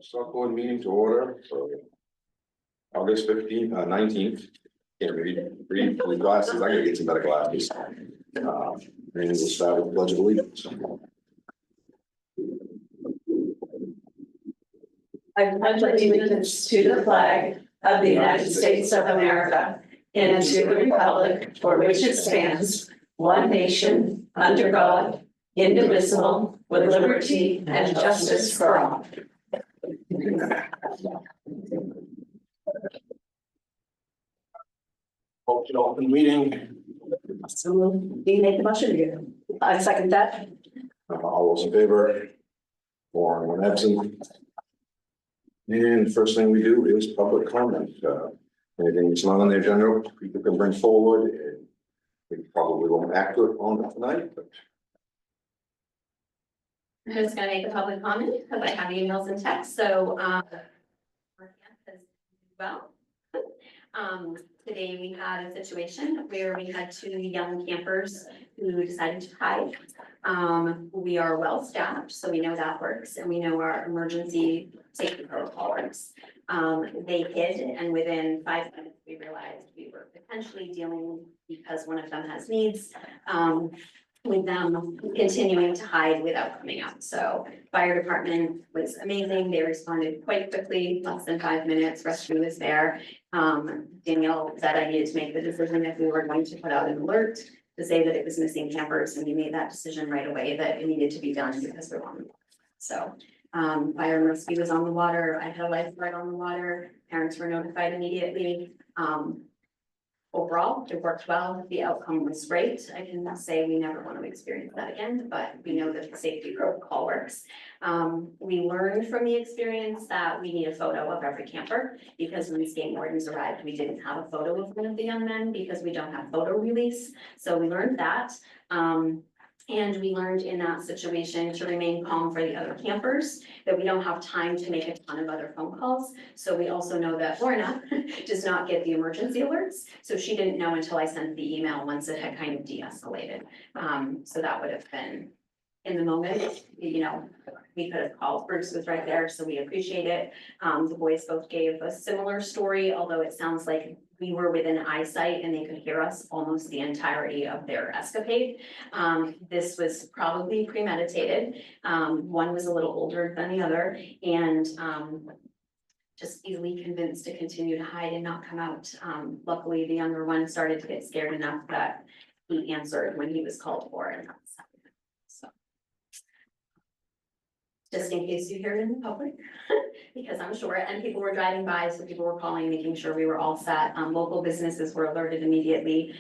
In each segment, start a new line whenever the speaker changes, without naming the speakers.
Selectboard meeting to order for August 15th, 19th. Can't read with glasses. I gotta get some better glasses. And we'll start with the Pledge of Allegiance.
I pledge allegiance to the flag of the United States of America and to the republic for which it stands, one nation, under God, indivisible, with liberty and justice for all.
Open meeting.
So do you make the motion here? I second that.
All those in favor? 4 and 1 absent. And the first thing we do is public comment. Anything that's not on the agenda, people can bring forward. And we probably won't act on it tonight, but
I'm just gonna make a public comment because I have emails and texts, so, well. Today we had a situation where we had 2 young campers who decided to hide. We are well staffed, so we know that works, and we know our emergency safety protocol works. They hid, and within 5 minutes, we realized we were potentially dealing, because one of them has needs, with them continuing to hide without coming out. So fire department was amazing. They responded quite quickly, less than 5 minutes. Rescue was there. Danielle said I needed to make the decision if we were going to put out an alert to say that it was missing campers, and we made that decision right away that it needed to be done because we're on the water. So fire and rescue was on the water. I had a lifeguard on the water. Parents were notified immediately. Overall, it worked well. The outcome was great. I can say we never want to experience that again, but we know that the safety protocol works. We learned from the experience that we need a photo of every camper, because when the skate wardens arrived, we didn't have a photo of one of the young men because we don't have photo release. So we learned that. And we learned in that situation to remain calm for the other campers, that we don't have time to make a ton of other phone calls. So we also know that Lorna does not get the emergency alerts. So she didn't know until I sent the email once it had kind of de-escalated. So that would have been in the moment, you know, we could have called. Bruce was right there, so we appreciate it. The boys both gave a similar story, although it sounds like we were within eyesight and they could hear us almost the entirety of their escapade. This was probably premeditated. One was a little older than the other, and just easily convinced to continue to hide and not come out. Luckily, the younger one started to get scared enough that he answered when he was called for, and that's how it happened. So just in case you hear it in the public, because I'm sure, and people were driving by, so people were calling, making sure we were all set. Local businesses were alerted immediately.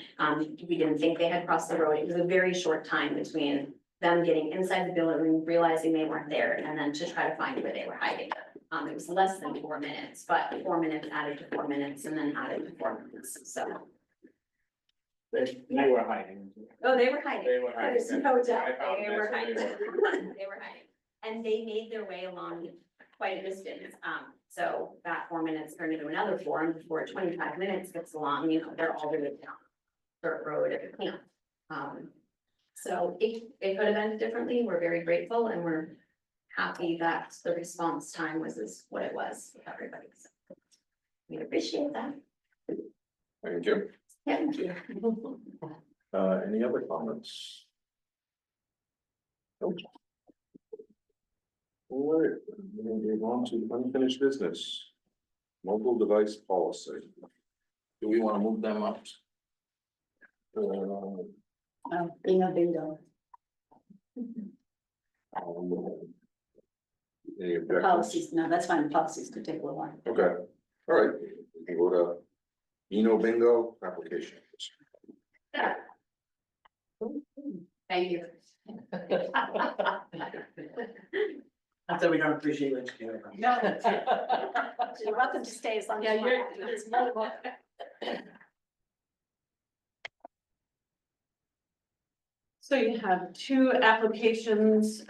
We didn't think they had crossed the road. It was a very short time between them getting inside the building, realizing they weren't there, and then to try to find where they were hiding. It was less than 4 minutes, but 4 minutes added to 4 minutes, and then added to 4 minutes, so.
They were hiding.
Oh, they were hiding.
They were hiding.
There's no doubt,
I
they were
found
hiding.
that's
They were hiding, and they made their way along quite a distance. So that 4 minutes turned into another 4, and before 25 minutes gets along, you know, they're all the way down dirt road at the camp. So it could have ended differently. We're very grateful, and we're happy that the response time was what it was with everybody. So we appreciate that.
thank you.
Thank you.
Any other comments? Nope. All right, we're gonna move on to unfinished business. Mobile device policy. Do we want to move them up?
Bingo.
Any objections?
Policies, no, that's fine. Policies could take a little while.
Okay, all right, we can go to Bingo application.
Thank you.
Not that we don't appreciate what you do.
No. You're welcome to stay as long as you want.
So you have 2 applications.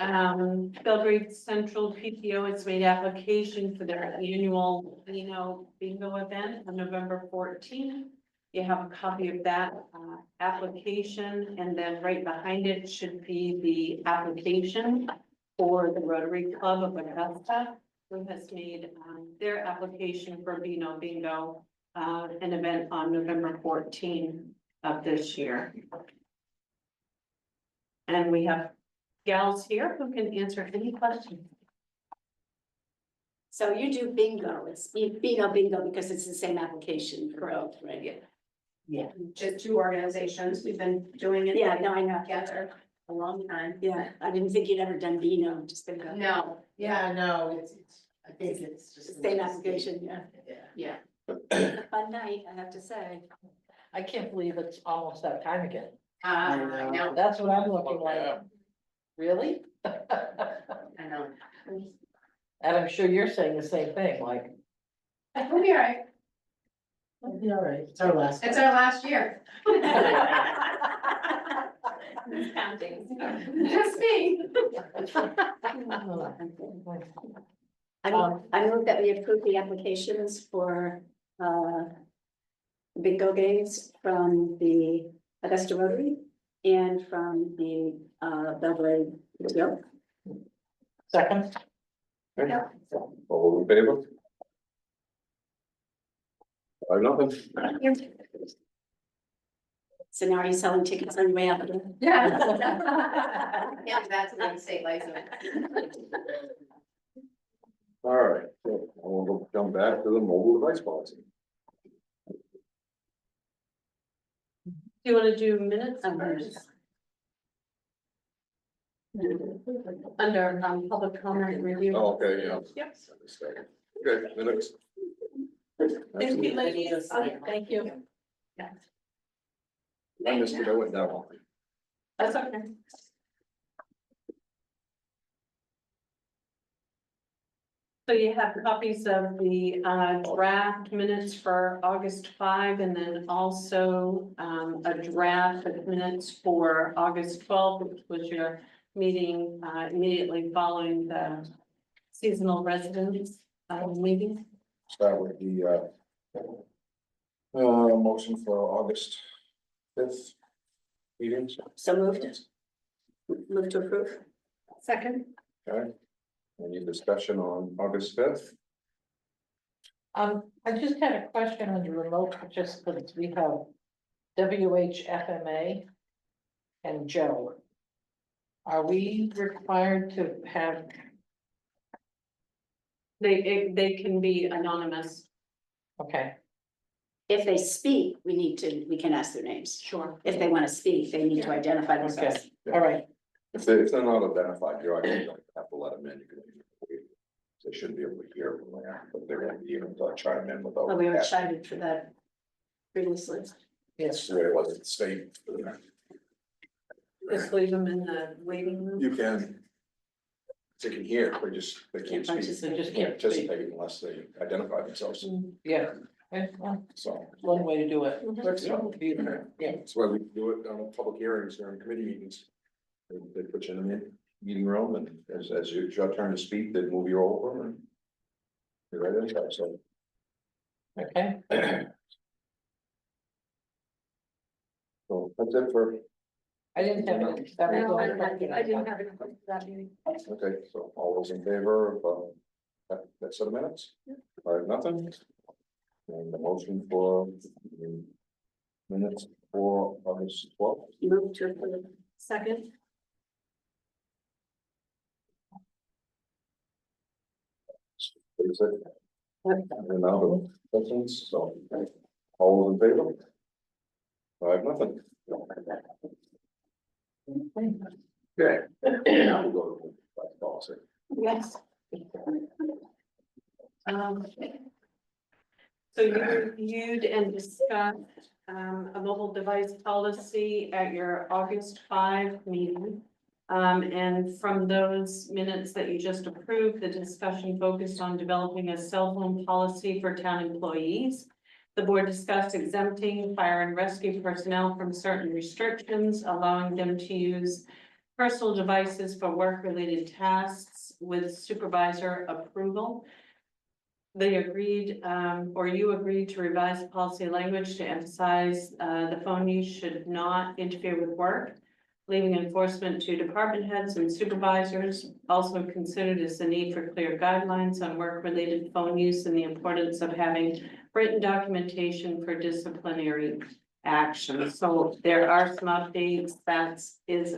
Belgrade Central PTO has made application for their annual, bingo event on November 14th. You have a copy of that application, and then right behind it should be the application for the Rotary Club of Augusta, who has made their application for Vino Bingo, an event on November 14 of this year. And we have gals here who can answer any questions.
So you do bingo, it's Bino bingo because it's the same application for both, right?
Yeah.
Just two organizations, we've been doing it.
Yeah, no, I know.
Together a long time.
Yeah, I didn't think you'd ever done Bino, just bingo.
No,
Yeah, no, I think it's just.
Same application, yeah.
yeah.
A fun night, I have to say.
I can't believe it's almost that time again.
I
know.
know,
That's what I'm looking like. Really?
I know.
And I'm sure you're saying the same thing, like.
We'll be all right.
It'll be all right. It's our last.
It's our last year.
Who's counting?
Just me.
I move that we approve the applications for bingo games from the Augusta Rotary and from the Belgrade PTO.
Second,
Okay. All in favor? 5-0.
So now are you selling tickets on your way out?
Yeah. Yeah, that's a state license.
All right, so we'll jump back to the mobile device policy.
Do you want to do minutes first? Under public comment review.
Oh, okay, yeah.
Yep.
Okay, minutes.
Thank you, ladies.
thank you.
I missed it, I went down.
That's okay. So you have copies of the draft minutes for August 5, and then also a draft of minutes for August 12, which was your meeting immediately following the seasonal residents meeting.
Start with the motion for August 5th meetings.
So moved. Move to approve.
Second.
Okay, any discussion on August 5th?
I just had a question on the remote participants. We have WHFMA and Joe. Are we required to have,
They can be anonymous.
okay,
If they speak, we can ask their names.
Sure.
If they want to speak, they need to identify themselves.
all right,
If they're not identified, you don't have to let them in, you can. They shouldn't be able to hear from there, but they're gonna be able to chime in without.
Well, we were chided for that previously.
That's the way it was at the state.
Just leave them in the waiting room.
You can. They can hear, they
Can't
can't speak,
participate.
they just
can't
can't speak.
participate unless they identify themselves,
Yeah. Okay, well,
so.
one way to do it.
Yeah.
Yeah.
That's why we do it on public hearings during committee meetings. They put you in the meeting room and as it's your turn to speak, they move you over and. You're right inside, so.
Okay,
So that's it for,
I didn't have any. That was the only question
I didn't
had.
have any questions about meeting.
okay, so all those in favor of, that set of minutes? 5-0. And the motion for the minutes for August 12th.
Move to approve.
Second.
Is it? And now the questions, so all in favor? 5-0. Okay. Now we go to the policy.
Yes.
So you reviewed and discussed a mobile device policy at your August 5 meeting. And from those minutes that you just approved, the discussion focused on developing a cell phone policy for town employees. The board discussed exempting fire and rescue personnel from certain restrictions, allowing them to use personal devices for work-related tasks with supervisor approval. they agreed, or you agreed to revise policy language to emphasize, the phone use should not interfere with work. Leaving enforcement to department heads and supervisors. Also considered is the need for clear guidelines on work-related phone use and the importance of having written documentation for disciplinary action. So there are some updates that is,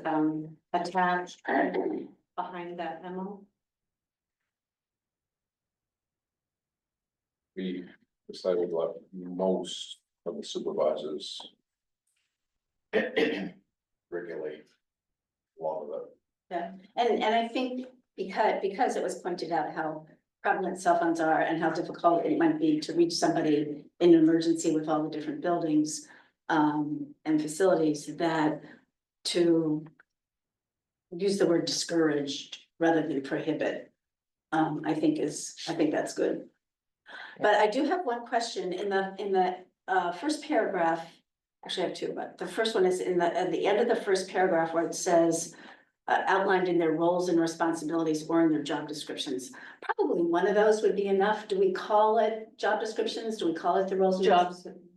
attached behind that memo.
We decided to let most of the supervisors regulate a lot of it.
And I think because it was pointed out how prevalent cell phones are and how difficult it might be to reach somebody in an emergency with all the different buildings and facilities, that to use the word discouraged rather than prohibit, I think that's good. But I do have one question in the first paragraph. Actually, I have two, but the first one is at the end of the first paragraph where it says outlined in their roles and responsibilities or in their job descriptions. Probably one of those would be enough. Do we call it job descriptions? Do we call it the roles and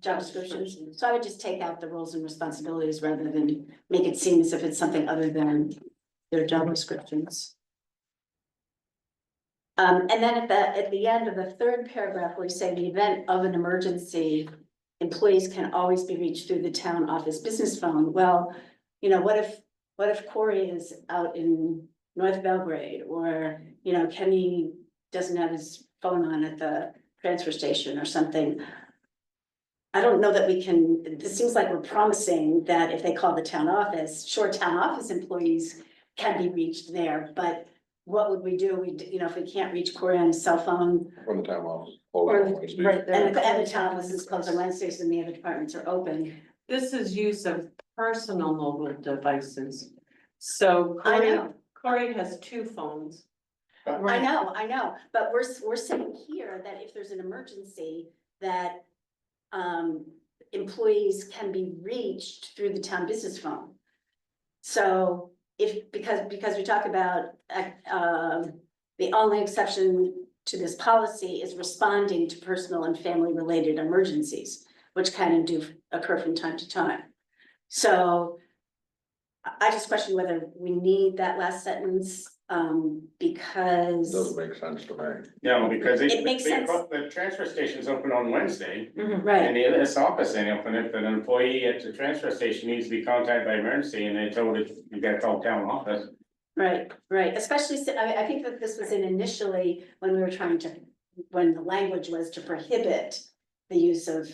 job descriptions? So I would just take out the roles and responsibilities rather than make it seem as if it's something other than their job descriptions. And then at the end of the third paragraph, where you say the event of an emergency, employees can always be reached through the town office business phone. Well, you know, what if Corey is out in North Belgrade, or, you know, Kenny doesn't have his phone on at the transfer station or something? I don't know that we can, it seems like we're promising that if they call the town office, sure, town office employees can be reached there, but what would we do? You know, if we can't reach Corey on his cell phone,
From the town office.
or,
Right there.
and the town office is closed on Wednesdays and the other departments are open.
This is use of personal mobile devices. So
I
Corey,
know.
Corey has two phones.
I know, but we're saying here that if there's an emergency, that employees can be reached through the town business phone. So because we talk about the only exception to this policy is responding to personal and family related emergencies, which kind of do occur from time to time. So I just question whether we need that last sentence, because.
Doesn't make sense to me.
No, because
It makes sense.
the transfer station's open on Wednesday, and
Right,
this office ain't open. If an employee at the transfer station needs to be contacted by emergency and they told it, you gotta call town office.
right, especially, I think that this was in initially when we were when the language was to prohibit the use of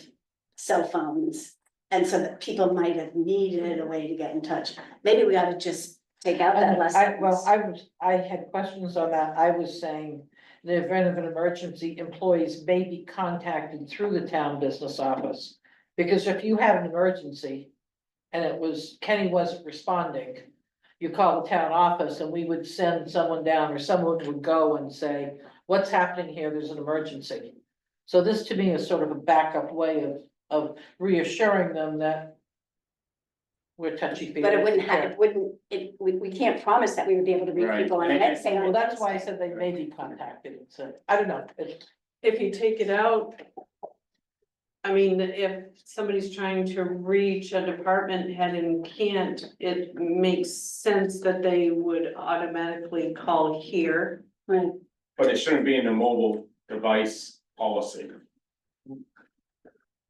cell phones. And so that people might have needed a way to get in touch. Maybe we ought to just take out that last sentence.
I had questions on that. I was saying, in the event of an emergency, employees may be contacted through the town business office. Because if you had an emergency and Kenny wasn't responding, you call the town office and we would send someone down, or someone would go and say, what's happening here? There's an emergency. So this to me is sort of a backup way of reassuring them that we're touchy-feely.
But we can't promise that we would be able to reach
Right.
people on Wednesday.
Well, that's why I said they may be contacted, so, I don't know.
If you take it out, I mean, if somebody's trying to reach a department head and can't, it makes sense that they would automatically call here.
Right.
But it shouldn't be in the mobile device policy.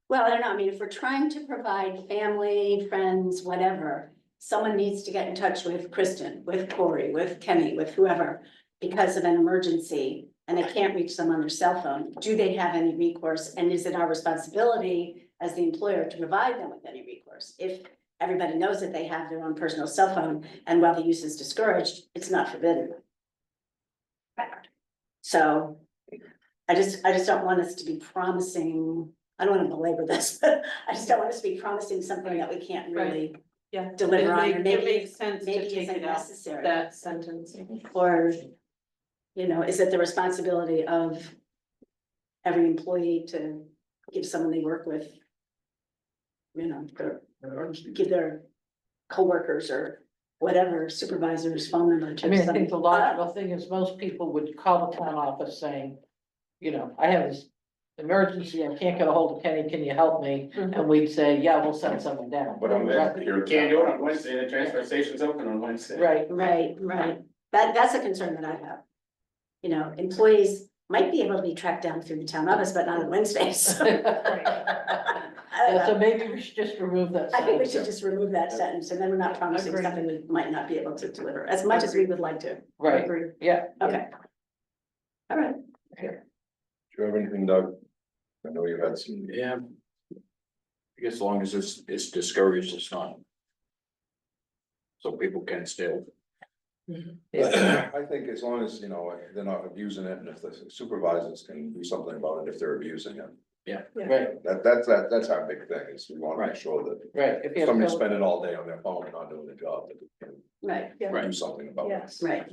Well, I don't know, I mean, if we're trying to provide family, friends, whatever, someone needs to get in touch with Kristen, with Corey, with Kenny, with whoever, because of an emergency, and they can't reach them on their cell phone, do they have any recourse? And is it our responsibility as the employer to provide them with any recourse? If everybody knows that they have their own personal cell phone, and while the use is discouraged, it's not forbidden. So I just don't want us to be promising, I don't want to belabor this, but I just don't want us to be promising something that we can't really
Yeah.
deliver on, or
It
maybe,
makes sense to
maybe
take
isn't
it out,
necessary.
that sentence.
Or, you know, is it the responsibility of every employee to give someone they work with, you know, give their coworkers or whatever supervisors phone number to
I mean, I
somebody?
think the logical thing is most people would call the town office saying, you know, I have this emergency, I can't get a hold of Kenny, can you help me?
Mhm.
And we'd say, yeah, we'll send someone down.
But I'm
Right.
there,
You can't do it on Wednesday, the transfer station's open on Wednesday.
Right,
Right. That's a concern that I have. You know, employees might be able to be tracked down through the town office, but not on Wednesdays. I don't
Yeah, so
know.
maybe we should just remove that.
I think we
sentence.
should just remove that sentence, and then we're not promising
Agreed.
something we might not be able to deliver, as much as we would like to.
Right,
Agreed.
yeah.
Okay. All right.
do you have anything, Doug? I know you had some.
Yeah. I guess as long as it's discouraged, it's not. So people can still.
Yeah.
I think as long as, you know, they're not abusing it, and if the supervisors can do something about it if they're abusing it.
Right,
That's our big thing, is we wanna make sure that
right. If you have
somebody's
to-
spending all day on their phone and not doing the job, that they
Right,
can do something about it.
Yes.
right.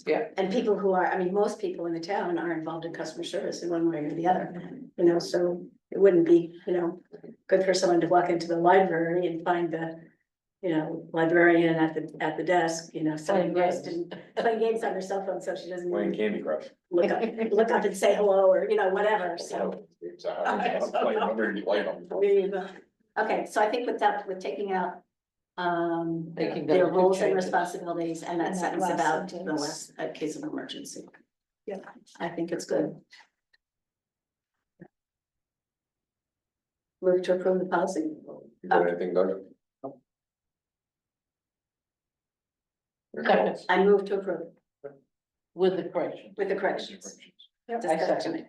Yeah,
And people who are, I mean, most people in the town are involved in customer service in one way or the other, you know, so it wouldn't be, you know, good for someone to walk into the library and find the, you know, librarian at the desk, you know,
Playing
someone
games.
playing games on her cell phone, so she doesn't
Playing
even
Candy Crush.
look up and say hello, or, you know, whatever, so. Okay, so I think with that, with taking out,
Taking
their
those two
roles and
changes.
responsibilities and that
And that
sentence
last
about the
sentence.
last, case of emergency.
Yeah.
I think it's good. Move to approve the policy,
You got anything, Doug?
Second,
I move to approve
with the correction.
with the corrections.
I
Discuss
second.
tonight.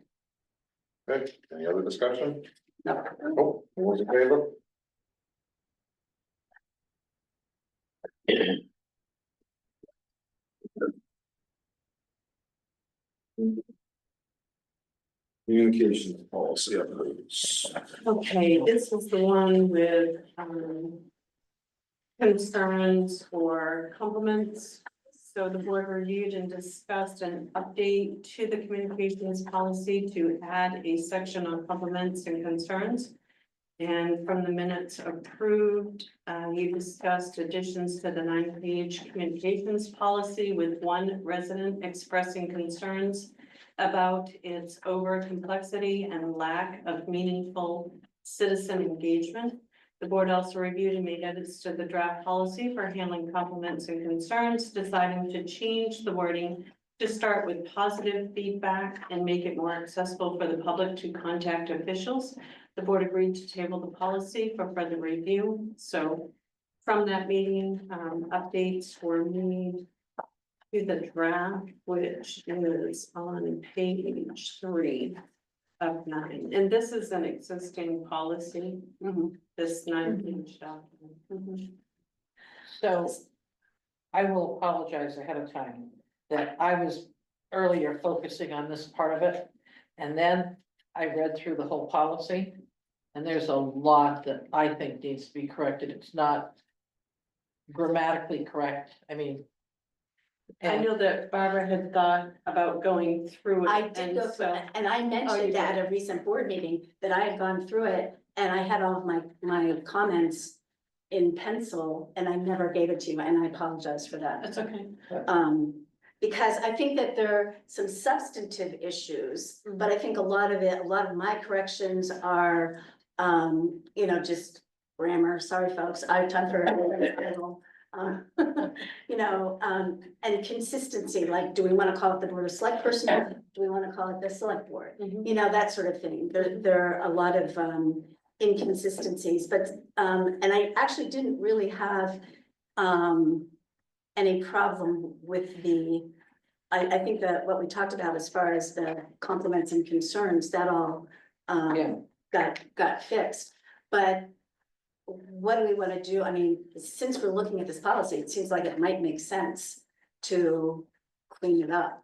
Good, any other discussion?
No,
Nope, all those in favor? Communication policy updates.
Okay, this is the one with, concerns or compliments. So the board reviewed and discussed an update to the communications policy to add a section on compliments and concerns. And from the minutes approved, you discussed additions to the 9-page communications policy with one resident expressing concerns about its over complexity and lack of meaningful citizen engagement. The board also reviewed and made edits to the draft policy for handling compliments and concerns, deciding to change the wording to start with positive feedback and make it more accessible for the public to contact officials. The board agreed to table the policy for further review. So from that meeting, updates were made to the draft, which is on page 3 of 9. And this is an existing policy, this 9-page document.
Mhm.
So I will apologize ahead of time that I was earlier focusing on this part of it. And then I read through the whole policy. And there's a lot that I think needs to be corrected. It's not grammatically correct. I mean.
I know that Barbara had thought about going through it.
I did
and
go through
so-
it, and I
Oh, you
mentioned at a recent board meeting that I had gone through it, and I had all of my comments in pencil, and I never gave it to you, and I apologize for that.
That's okay.
Because I think that there are some substantive issues, but I think a lot of my corrections are, you know, just grammar, sorry, folks, I have time for it. You know, and consistency, like, do we wanna call it the board of select person? Do we wanna call it the select board?
Mhm.
You know, that sort of thing. There are a lot of, inconsistencies, but, and I actually didn't really have, any problem with I think that what we talked about as far as the compliments and concerns, that all,
Yeah.
got fixed. But what do we wanna do? I mean, since we're looking at this policy, it seems like it might make sense to clean it up.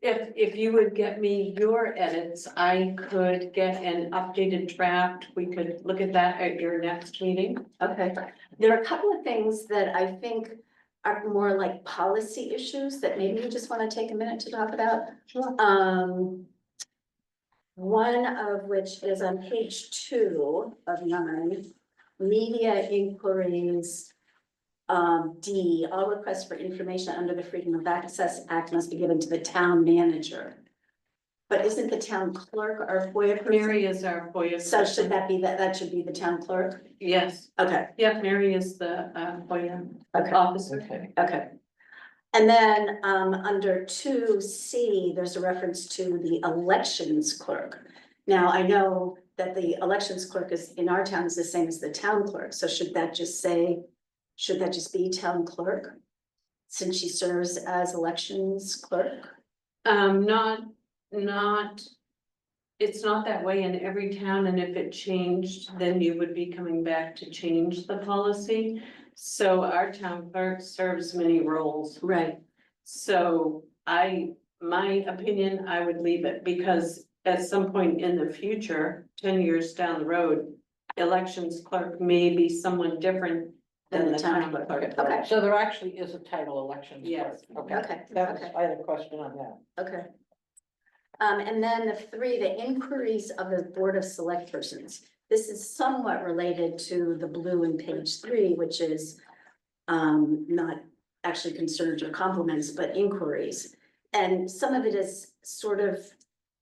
If you would get me your edits, I could get an updated draft. We could look at that at your next meeting.
Okay, there are a couple of things that I think are more like policy issues that maybe you just wanna take a minute to talk about.
Sure.
One of which is on page 2 of 9, media inquiries. D, all requests for information under the Freedom of Access Act must be given to the town manager. But isn't the town clerk our FOIA person?
Mary is our FOIA.
So should
person.
that be, that should be the town clerk?
Yes,
Okay,
yeah, Mary is the FOIA
okay,
officer.
Okay.
okay. And then, under 2C, there's a reference to the elections clerk. Now, I know that the elections clerk is, in our town, is the same as the town clerk, so should that just be town clerk? Since she serves as elections clerk?
Not, it's not that way in every town, and if it changed, then you would be coming back to change the policy. So our town clerk serves many roles,
Right.
so my opinion, I would leave it, because at some point in the future, 10 years down the road, elections clerk may be someone different than the town clerk.
Okay.
So there actually is a title elections
Yes.
clerk.
Okay,
That was,
okay.
I had a question on that.
Okay. And then the 3, the inquiries of the Board of Select Persons. This is somewhat related to the blue in page 3, which is not actually concerns or compliments, but inquiries. And some of it is sort of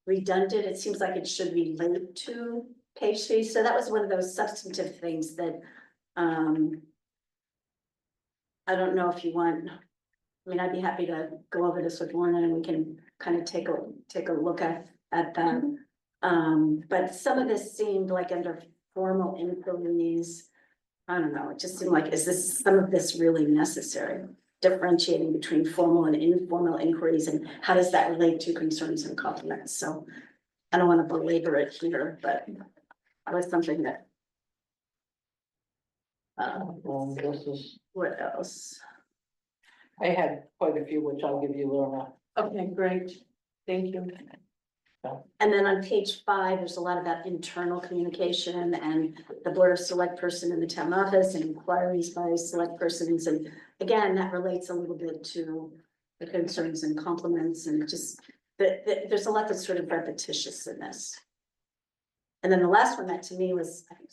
redundant. It seems like it should relate to page 3. So that was one of those substantive things that I don't know if you want, I mean, I'd be happy to go over this with Lorna and we can kind of take a look at that. But some of this seemed like under formal inquiries. I don't know, it just seemed like, is some of this really necessary? Differentiating between formal and informal inquiries, and how does that relate to concerns and compliments? So I don't want to belabor it here, but that was something that.
This is,
What else?
I had quite a few, which I'll give you, Lorna.
Okay, great, thank you.
And then on page 5, there's a lot about internal communication and the Board of Select Person in the town office and inquiries by select persons. And again, that relates a little bit to the concerns and compliments, and just there's a lot that's sort of repetitious in this. And then the last one that to me was, I think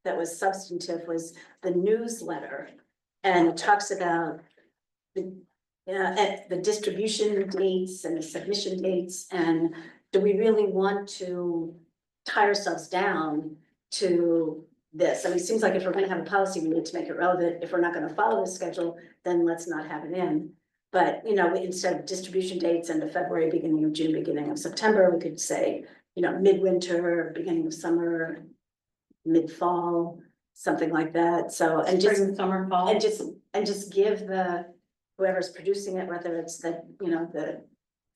that was substantive, was the newsletter. And it talks about the distribution dates and the submission dates, and do we really want to tie ourselves down to this? I mean, it seems like if we're gonna have a policy, we need to make it relevant. If we're not gonna follow the schedule, then let's not have it in. But, instead of distribution dates, end of February, beginning of June, beginning of September, we could say, midwinter, beginning of summer, mid-fall, something like that. So, and just.
Spring, summer, fall.
And just give whoever's producing it, whether it's the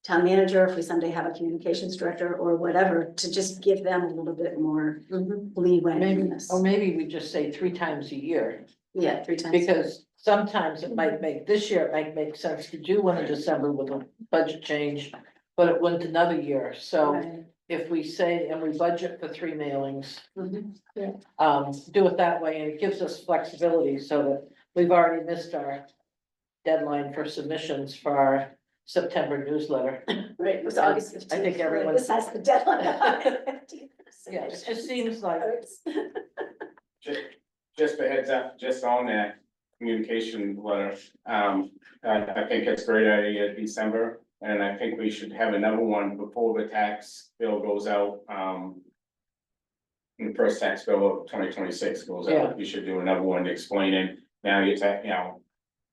town manager, if we someday have a communications director or whatever, to just give them a little bit more leeway
Maybe,
in this.
or maybe we just say 3 times a year,
Yeah, 3 times.
because sometimes it might this year, it might make sense to do one in December with a budget change, but it wouldn't another year. So
Right.
if we say, and we budget for 3 mailings,
Mhm.
do it that way, and it gives us flexibility so that we've already missed our deadline for submissions for our September newsletter.
Right, it was August 15th.
I think everyone-
This has the deadline on it. 15th.
Yeah, it just seems like,
Just a heads up, just on that communication letter, I think it's a great idea, December, and I think we should have another one before the tax bill goes out, the first tax bill of 2026 goes
Yeah.
out, we should do another one explaining, now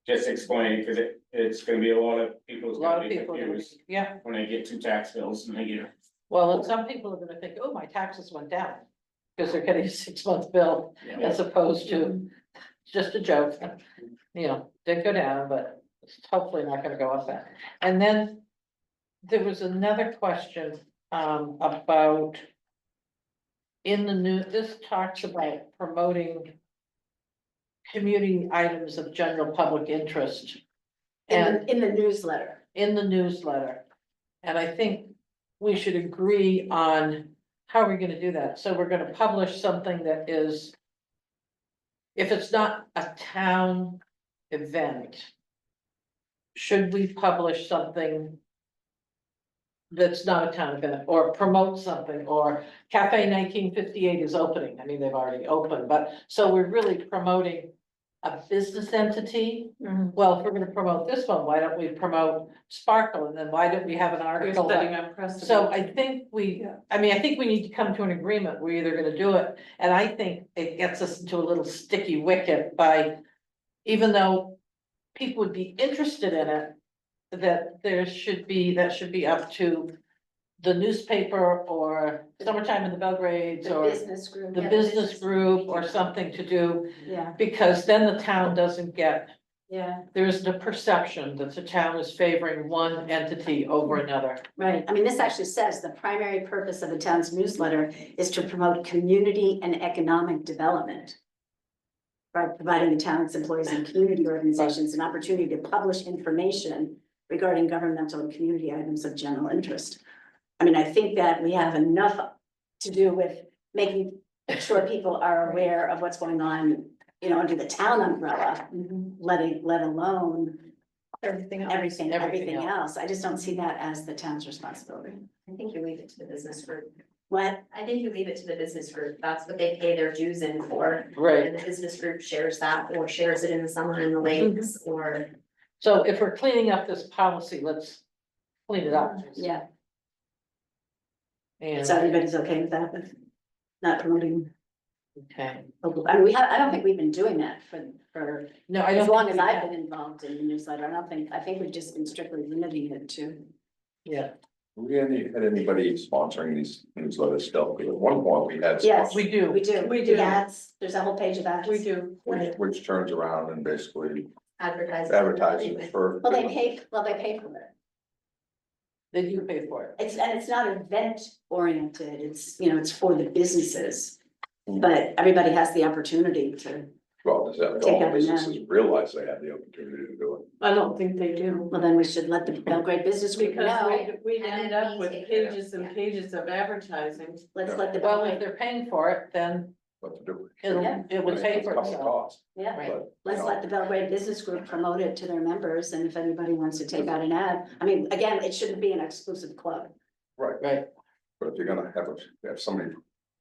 just explain, because it's gonna be a lot of people's
a lot
gonna
of
be
people, are gonna be-
confused
yeah,
when they get 2 tax bills and they get.
well, and some people are gonna think, oh, my taxes went down. Because they're getting a 6-month bill as opposed to just a joke, did go down, but it's hopefully not gonna go up that. And then there was another question, about in the new, this talks about promoting community items of general public interest and
In the newsletter.
in the newsletter. And I think we should agree on how we're gonna do that. So we're gonna publish something that is, if it's not a town event, should we publish something that's not a town event, or promote something, or Cafe 1958 is opening? I mean, they've already opened, but, so we're really promoting a business entity.
Mm-hmm.
Well, if we're gonna promote this one, why don't we promote Sparkle, and then why don't we have an
You're
article
setting
that?
up precedent.
So I think I mean, I think we need to come to an agreement, we're either gonna do it, and I think it gets us into a little sticky wicket by. Even though people would be interested in it, that should be up to. The newspaper or Summertime in the Belgrades
The
or
business group.
the
Yeah,
business group or something to do,
Yeah,
because then the town doesn't get.
yeah,
There's the perception that the town is favoring one entity over another.
Right, I mean, this actually says the primary purpose of the town's newsletter is to promote community and economic development. By providing the town's employees and community organizations an opportunity to publish information regarding governmental and community items of general interest. I mean, I think that we have enough to do with making sure people are aware of what's going on, you know, under the town umbrella, let alone
Everything else.
everything else. I just don't see that as the town's responsibility.
I think you leave it to the business group.
What?
I think you leave it to the business group. That's what they pay their dues in for.
Right,
And the business group shares that or shares it in the summer in the lakes or.
so if we're cleaning up this policy, let's clean it up.
Yeah,
And,
so everybody's okay with that, with not promoting,
okay,
I mean, I don't think we've been doing that for
no, I
as
don't
long
think
as
we
I've
have.
been involved in the newsletter. I think we've just been strictly limiting it to.
Yeah,
We had anybody sponsoring these newsletters still? Because at one point we had.
Yes.
we do.
We do.
We do.
The ads, there's a whole page of ads.
We do.
Which turns around and basically
Advertising.
advertises for.
Well, they pay for it.
They do pay for it.
It's not event oriented. It's, you know, it's for the businesses. But everybody has the opportunity to,
Well, does that,
Take
all
out an
businesses realize they have the opportunity to do it?
I don't think they do.
well, then we should let the Belgrade Business Group
Because
know.
we'd
And
end
then
up
we
with
take care of it,
pages and
yeah.
pages of advertising.
Let's let the
Well, if
Belgrade,
they're paying for it, then
What to do?
it would pay
It's
for
come with
itself.
cost,
yeah,
Right.
but,
let's
you know,
let the Belgrade Business Group promote it to their members. And if anybody wants to take out an ad, I mean, again, it shouldn't be an exclusive club.
Right,
Right,
but if you're gonna have somebody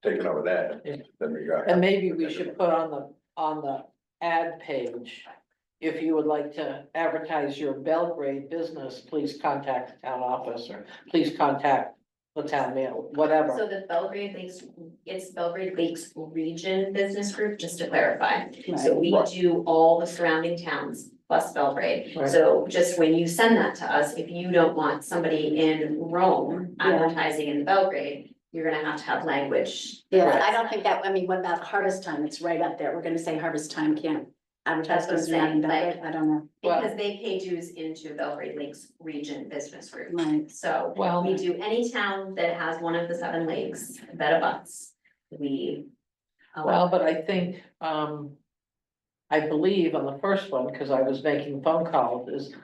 taking over that,
Yeah.
then we got.
and maybe we should put on the ad page. If you would like to advertise your Belgrade business, please contact the town office or please contact the town mail,
So
whatever.
the Belgrade Lakes, it's Belgrade Lakes Region Business Group, just to clarify. So we
Right.
do all the surrounding towns plus Belgrade.
Right.
So just when you send that to us, if you don't want somebody in Rome
Yeah.
advertising in Belgrade, you're gonna have to have language.
Yeah,
Right.
I don't think that, I mean, what about harvest time? It's right up there. We're gonna say harvest time can't advertise
That's what I'm
because they're not in
saying, like-
Belgrade. I don't know.
Well-
Because they pay dues into Belgrade Lakes Region Business Group.
Right.
So
Well,
we do any town that has one of the 7 lakes that abuts, we. allow.
well, but I think, I believe on the first one, because I was making phone calls, is,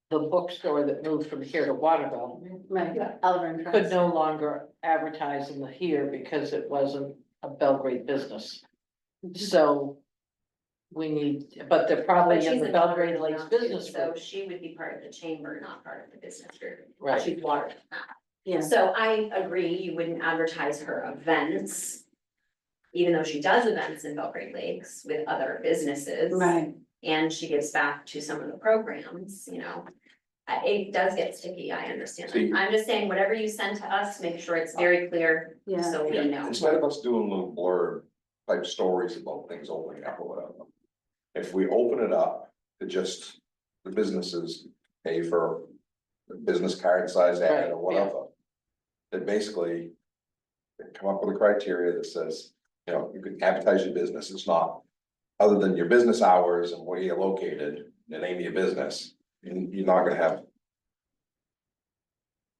the bookstore that moved from here to Waterville
Right, Oliver and
could
Friends.
no longer advertise in the here because it wasn't a Belgrade business. So we need, but they're
But
probably
she's
in the
in
Belgrade
Watertown
Lakes
too,
business
so
group,
she would be part of the chamber, not part of the business group.
right?
She's water.
Yeah,
So I agree, you wouldn't advertise her events. Even though she does events in Belgrade Lakes with other businesses.
right.
And she gives back to some of the programs, you know. It does get sticky, I understand.
See-
I'm just saying, whatever you send to us, make sure it's very clear,
Yeah.
so we
Yeah,
know.
instead of us doing little blurb type stories about things opening up or whatever. If we open it up to just the businesses pay for the business card size ad
Right,
or whatever. Then basically. They come up with a criteria that says, you know, you can advertise your business, it's not. Other than your business hours and where you're located, the name of your business, you're not gonna have.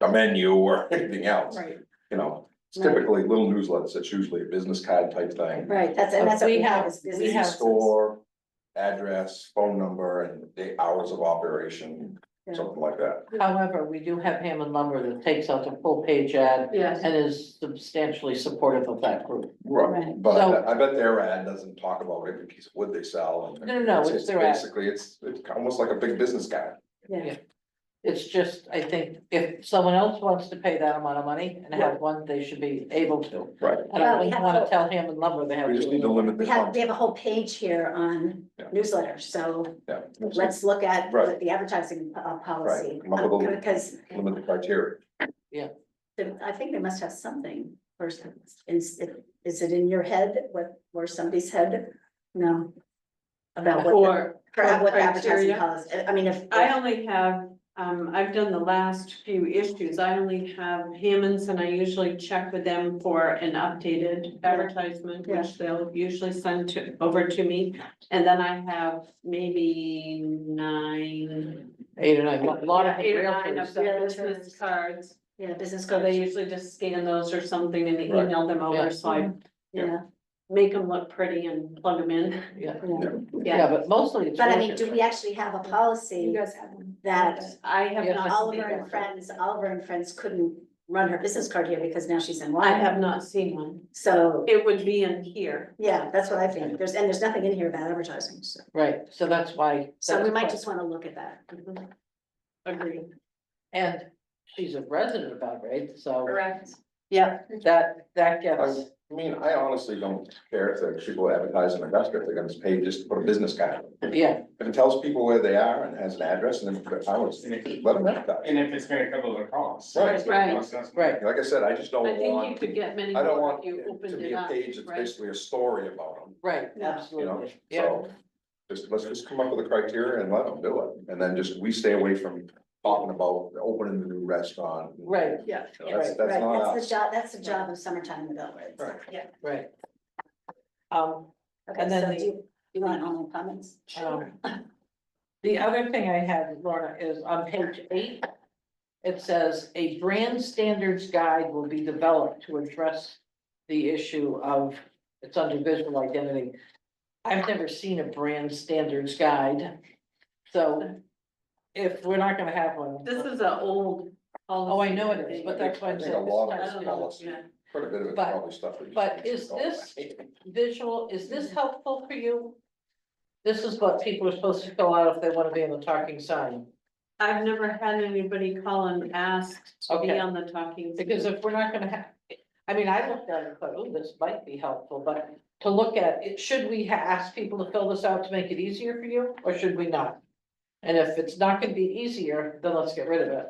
A menu or anything else,
Right.
you know, it's
Right.
typically little newsletters, it's usually a business card type thing.
Right, and that's what
We
we have
have-
is
we
business.
have-
Store, address, phone number, and the hours of operation,
Yeah.
something like that.
However, we do have Hammond Lumber that takes out the full page ad
Yes.
and is substantially supportive of that group.
Right.
But
So-
I bet their ad doesn't talk about every piece of wood they sell and.
No, it's their ad.
Basically, it's almost like a big business card.
Yeah.
It's just, I think if someone else wants to pay that amount of money and have one, they should be able to.
Right.
And I don't wanna tell him and Lumber they have.
We just need to limit the.
We have a whole page here on
Yeah.
newsletters, so
Yeah.
let's look at
Right.
the advertising policy.
Right. Come up with a-
Because
Limit the criteria.
I think they must have something, or is it in your head, or somebody's head? No. About what, what the advertising
criteria?
policy, I mean, if.
I only have, I've done the last few issues, I only have Hammond's and I usually check with them for an updated advertisement,
Yeah.
which they'll usually send over to me. And then I have maybe 9.
8 or 9, a lot of.
8 or 9 of the
Realtors.
business cards.
Yeah, business
So they
cards,
usually just scan those or something and
Right.
email them
Yeah.
over, so I
yeah,
make them look pretty and plug them in.
Yeah,
yeah.
yeah, but mostly it's.
But I mean,
realtors.
do we actually have a policy
guys have one.
that
I have
Yeah.
not.
Oliver
seen
and
one.
Friends couldn't run her business card here because now she's in
I
Wyoming?
have not seen one.
So,
It would be in here.
yeah, that's what I think. There's nothing in here about advertising, so.
Right, so that's why.
So we
that's
might
why-
just wanna look at that.
Agreed.
And she's a resident of Belgrade, so
Correct.
Yeah.
that gets,
I mean, I honestly don't care if the people advertise in Augusta, if they're gonna pay just to put a business card.
yeah,
If it tells people where they are and has an address and then put a house, let them advertise.
And if it's gonna cover the cost.
Right.
That's what it
Right.
costs us.
right,
Like I said, I just don't
I think you
want,
could get many
I don't
more
want
if you
it to
opened
be
it
a
up,
page that's
right?
basically a story about them,
right,
Yeah.
you know?
absolutely, yeah,
So let's just come up with a criteria and let them do it. And then just, we stay away from talking about opening the new restaurant.
right,
Yeah.
You know, That's
Right,
not
that's
us.
that's the job of summertime in Belgrade.
Right.
right.
Okay,
And then
so
the-
do you want online comments?
The other thing I had, Lorna, is on page 8. It says a brand standards guide will be developed to address the issue of, it's under visual identity. I've never seen a brand standards guide. So if we're not gonna have one.
This is an old.
Oh, I know it is, but that's why
I
I'm
think
saying.
a lot
I
of
this
don't
it's
know,
policy,
yeah.
quite a bit of it's
But-
probably stuff. we just
but
need to
is
go
this-
away.
Visual, is this helpful for you? This is what people are supposed to fill out if they wanna be on the talking sign.
I've never had anybody call and ask to be
Okay.
on the talking.
Because if we're not gonna have, I mean, I looked at it and thought, oh, this might be helpful, but to look at it, should we ask people to fill this out to make it easier for you, or should we not? And if it's not gonna be easier, then let's get rid of it.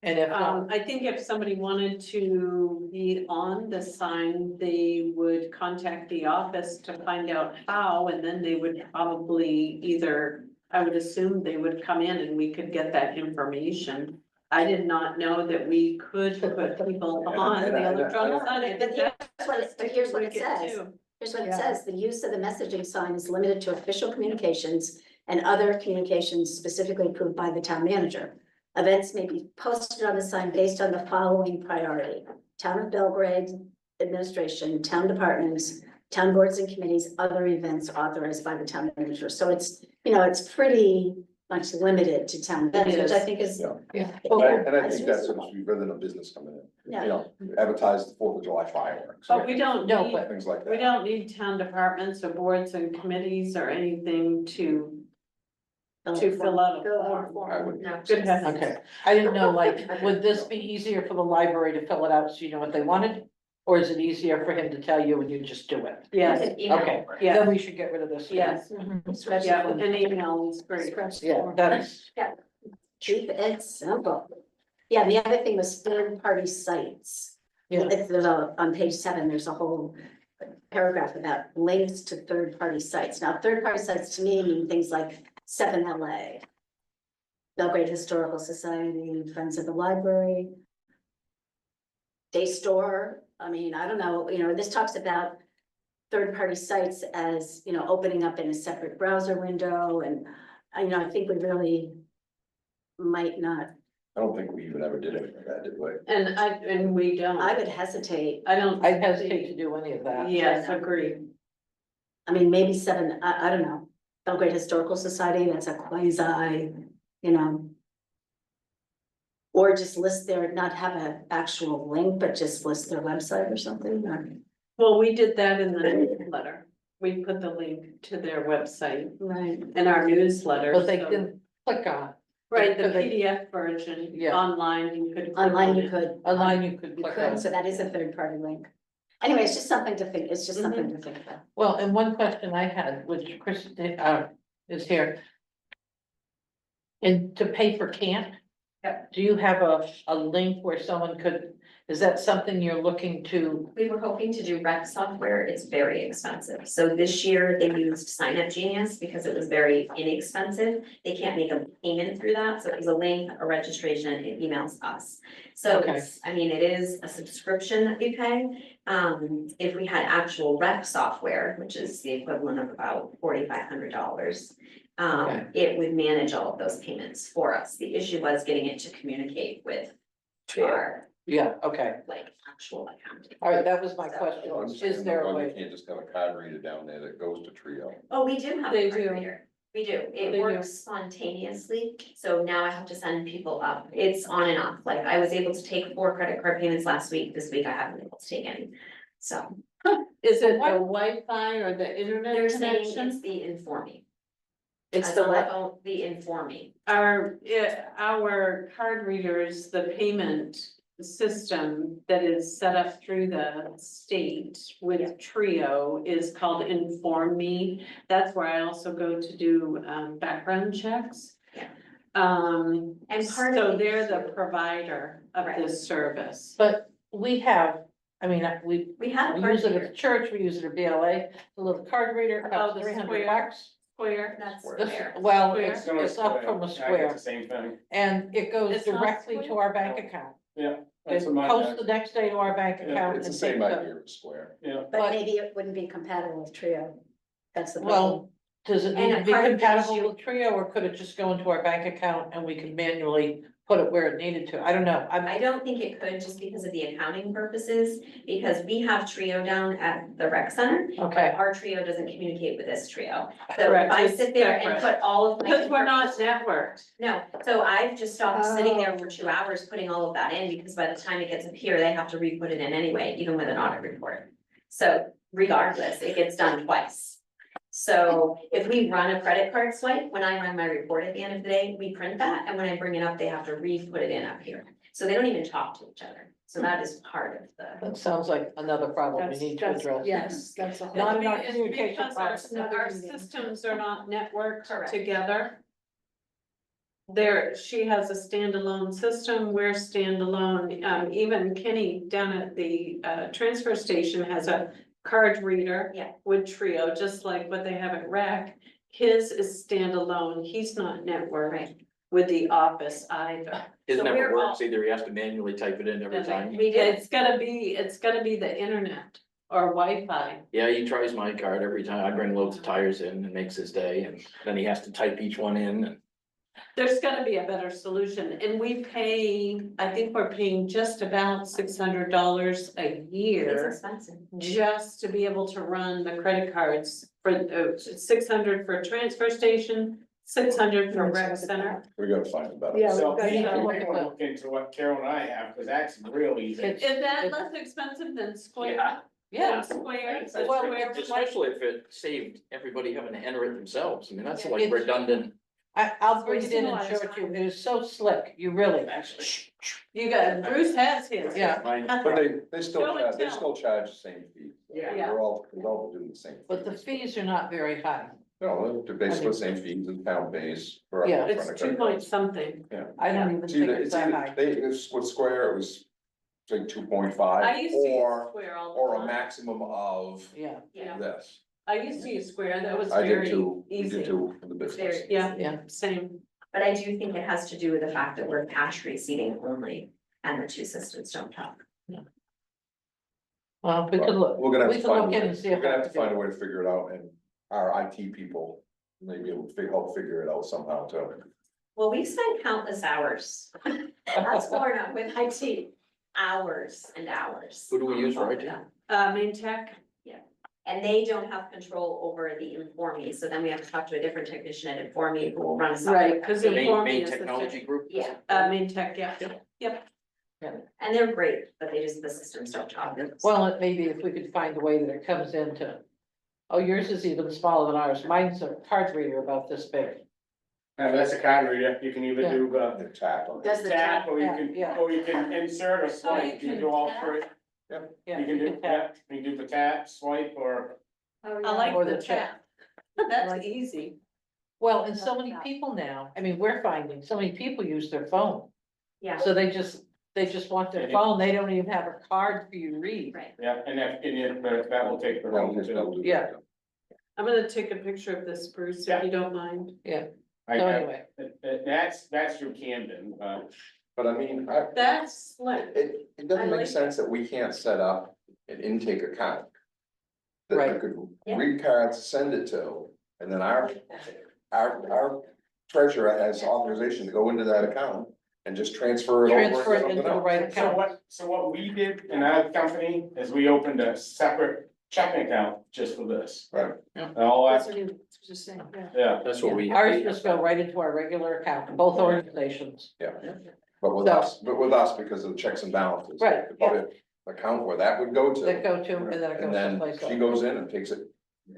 And if not,
I think if somebody wanted to be on the sign, they would contact the office to find out how, and then they would probably either, I would assume they would come in and we could get that information. I did not know that we could put people on
And
the
I-
electronic sign. I think
Here's what it
wicked
says.
too.
Here's what it
Yeah.
says, the use of the messaging sign is limited to official communications and other communications specifically approved by the town manager. Events may be posted on the sign based on the following priority: Town of Belgrade administration, town departments, town boards and committees, other events authorized by the town manager. So it's, it's pretty much limited to town events, which I
is.
think is.
Yeah.
yeah,
And I think that's,
reasonable.
rather than a business coming in,
Yeah.
you know, advertise the 4th of July fireworks.
But we don't
No,
need,
but-
Things like that.
we don't need town departments or boards and committees or anything to fill out a form.
I would.
Good heavens.
okay, I didn't know, like, would this be easier for the library to fill it out so you know what they wanted? Or is it easier for him to tell you and you just do it?
Yes,
Okay,
yeah,
then we should get rid of this.
yes,
Scratch
yeah,
the form.
an email is great.
Scratch the
Yeah,
form.
that's,
Keep it simple. Yeah, the other thing was third-party sites.
yeah,
There's on page 7, there's a whole paragraph about links to third-party sites. Now, third-party sites to me mean things like 7LA, Belgrade Historical Society, Friends of the Library, Day Store. I mean, I don't know, this talks about third-party sites as, opening up in a separate browser window, and, I think we really might not,
I don't think we even ever did anything like that, did we?
And we don't,
I would hesitate.
I don't.
I'd hesitate to do any of that.
Yes, agreed.
I mean, maybe 7, I don't know, Belgrade Historical Society, that's a quasi, or just list their, not have an actual link, but just list their website or something, or.
Well, we did that in the newsletter. We put the link to their website
Right.
in our newsletter.
But they
so-
can click on,
Right, the
Could they-
PDF version,
Yeah.
online, you could. click
Online
on
you
it.
could.
Online you could
You
click
could,
on.
so that is a third party link. Anyway, it's just something to think, it's just something to think about.
Well, and one question I had, which Chris, is here. And to pay for camp?
Yep.
Do you have a link where someone could, is that something you're looking to?
We were hoping to do rec software, it's very expensive, so this year they used Sign Up Genius because it was very inexpensive. They can't make a payment through that, so it was a link, a registration, it emails us. So
Okay.
it's, I mean, it is a subscription that we pay. If we had actual rec software, which is the equivalent of about $4,500.
Okay.
It would manage all of those payments for us. The issue was getting it to communicate with our,
Yeah, okay,
like, actual accounting.
all right, that was my question,
I'm saying,
is there a
well,
way?
You can't just have a card reader down there that goes to Trio.
Oh, we do have
They
a card
do.
reader. We do. It
They do.
works spontaneously, so now I have to send people up. It's on and off. Like, I was able to take 4 credit card payments last week. This week I haven't been able to take any. So
Is it the Wi-Fi or the internet
they're saying it's
connection?
the Informe.
It's
As
the
on
what?
phone, the Informe.
Our card readers, the payment system that is set up through the state with Trio is called Inform Me. That's where I also go to do background checks.
Yeah.
And
part of
so
the
they're the
issue-
provider of
Right.
this service.
But we have, I mean,
We have a
we
card
use it at
reader.
the church, we use it at BLA, the little card reader,
Oh,
about
the
300
square.
bucks.
Square.
That's
This-
fair.
Well,
Square.
it's up from a
I get
square,
the same thing,
and it goes
It's not
directly to
square?
our bank account.
yeah.
It
That's what mine
posts
does.
the next day to our bank
Yeah,
account.
It's the
and
same
takes up-
idea as Square.
Yeah,
But
But-
maybe it wouldn't be compatible with Trio. That's the problem.
Well, does it
And
need
a
to be
part of the
compatible
issue-
with Trio, or could it just go into our bank account and we could manually put it where it needed to? I don't know,
I don't think it could just because of the accounting purposes, because we have Trio down at the rec center. But
okay,
our Trio doesn't communicate with this Trio. So if
Correct,
I
it's
sit there and
separate.
put all of my.
Because we're not networked.
No, so I've just stopped sitting there for
Oh.
2 hours putting all of that in, because by the time it gets up here, they have to re-put it in anyway, even with an audit report. So regardless, it gets done twice. So if we run a credit card swipe, when I run my report at the end of the day, we print that, and when I bring it up, they have to re-put it in up here. So they don't even talk to each other, so that is part of the.
that sounds like another problem we need to address.
Yes, that's a whole.
Not enough
It's
communication
because our,
problem.
our systems are not networked
Correct.
together. She has a standalone system, we're standalone, even Kenny down at the transfer station has a card reader.
Yeah.
With Trio, just like what they have at Rec, his is standalone, he's not networked
Right.
with the office either.
His
So
never
we're all-
works either, he has to manually type it in every time.
We did,
It's gotta be the internet or Wi-Fi.
Yeah, he tries my card every time, I bring loads of tires in and makes his day, and then he has to type each one in, and
There's gotta be a better solution, and we pay, I think we're paying just about $600 a
it's
year.
expensive.
Just to be able to run the credit cards for 600 for transfer station, 600 for rec center.
We gotta find a better.
Yeah,
so
we've got
we
to
can
look at that.
look into what Carol and I have, because that's real easy.
It's-
Is that less expensive than Square?
Yeah.
Yeah,
Than Square,
That's
the
well,
Square,
especially if it saved everybody having to enter it themselves, I mean, that's
Yeah,
like
it's-
redundant.
I'll bring it in and show it to you, it is so slick, you really.
you got, Bruce has his.
Yeah.
Mine-
But they still
Show and
charge, they
tell.
still charge the same fee.
Yeah.
They're all doing the same.
But the fees are not very high,
No, they're basically the same fees as town pays for.
Yeah.
for
It's
credit
2
card.
point something.
I don't even
It's
think
either,
it's
it's
that
either,
high.
with Square, it was like 2.5
I used to use
or,
Square all
or
the
a
time.
maximum of
Yeah,
Yeah,
this.
I used to use Square, that was
I did
very
too, we
easy.
did too for the
It's
business.
very
Yeah.
easy.
yeah,
Same.
But I do think it has to do with the fact that we're cash receiving only, and the two systems don't talk.
well, we could look,
We're gonna have
we
to
could
find,
look
a
in
way-
and see
we're
if.
gonna
I
have to
can
find
do
a
it.
way to figure it out, and our IT people may be able to help figure it out somehow too.
Well, we've spent countless hours. That's more not with IT, hours and hours.
Who do we use for
on
IT?
that.
Main Tech,
And they don't have control over the Informe, so then we have to talk to a different technician at Informe who will run a software.
Right, 'cause
update.
Informe
Main
is the
technology
same.
group?
Yeah,
Main Tech, yeah.
and they're great, but they just, the systems don't talk.
Well, it may be if we could find a way that it comes into, oh, yours is even smaller than ours, mine's a card reader about this big.
That's a card reader, you can either
Yeah.
do
The tap on it.
Does the
tap, or
Yeah, yeah.
you can insert or swipe, you can do all three.
Yeah.
You can do, yeah, you can do the tap, swipe, or,
I
Or
like
the
the
check.
tap. That's easy.
Well, and so many people now, I mean, we're finding so many people use their phone.
Yeah,
So they just want their phone, they don't even have a card for you to read.
right.
yeah, but that will take the
That'll
room
just- that'll
too.
do
Yeah.
that.
I'm gonna take a picture of this, Bruce, if you don't mind.
So
I,
anyway,
that's your Camden,
But I mean,
That's like,
it
I
doesn't
like
make sense that we can't set up an intake account. That
Right.
we could
Yeah.
read cards, send it to, and then our treasurer has authorization to go into that account and just transfer it over.
transfer it
to
into the
something
right
else.
account.
so what we did in our company is we opened a separate checking account just for this.
Right.
And all
that's
that,
what he was just saying, yeah.
yeah,
That's what we.
Ours just go right into our regular account, both organizations.
But with
So-
us, because of the checks and balances.
Right,
to put it Account where that would go
That
to,
go to, and then it
and
goes
then
someplace
she
else.
goes in and takes it.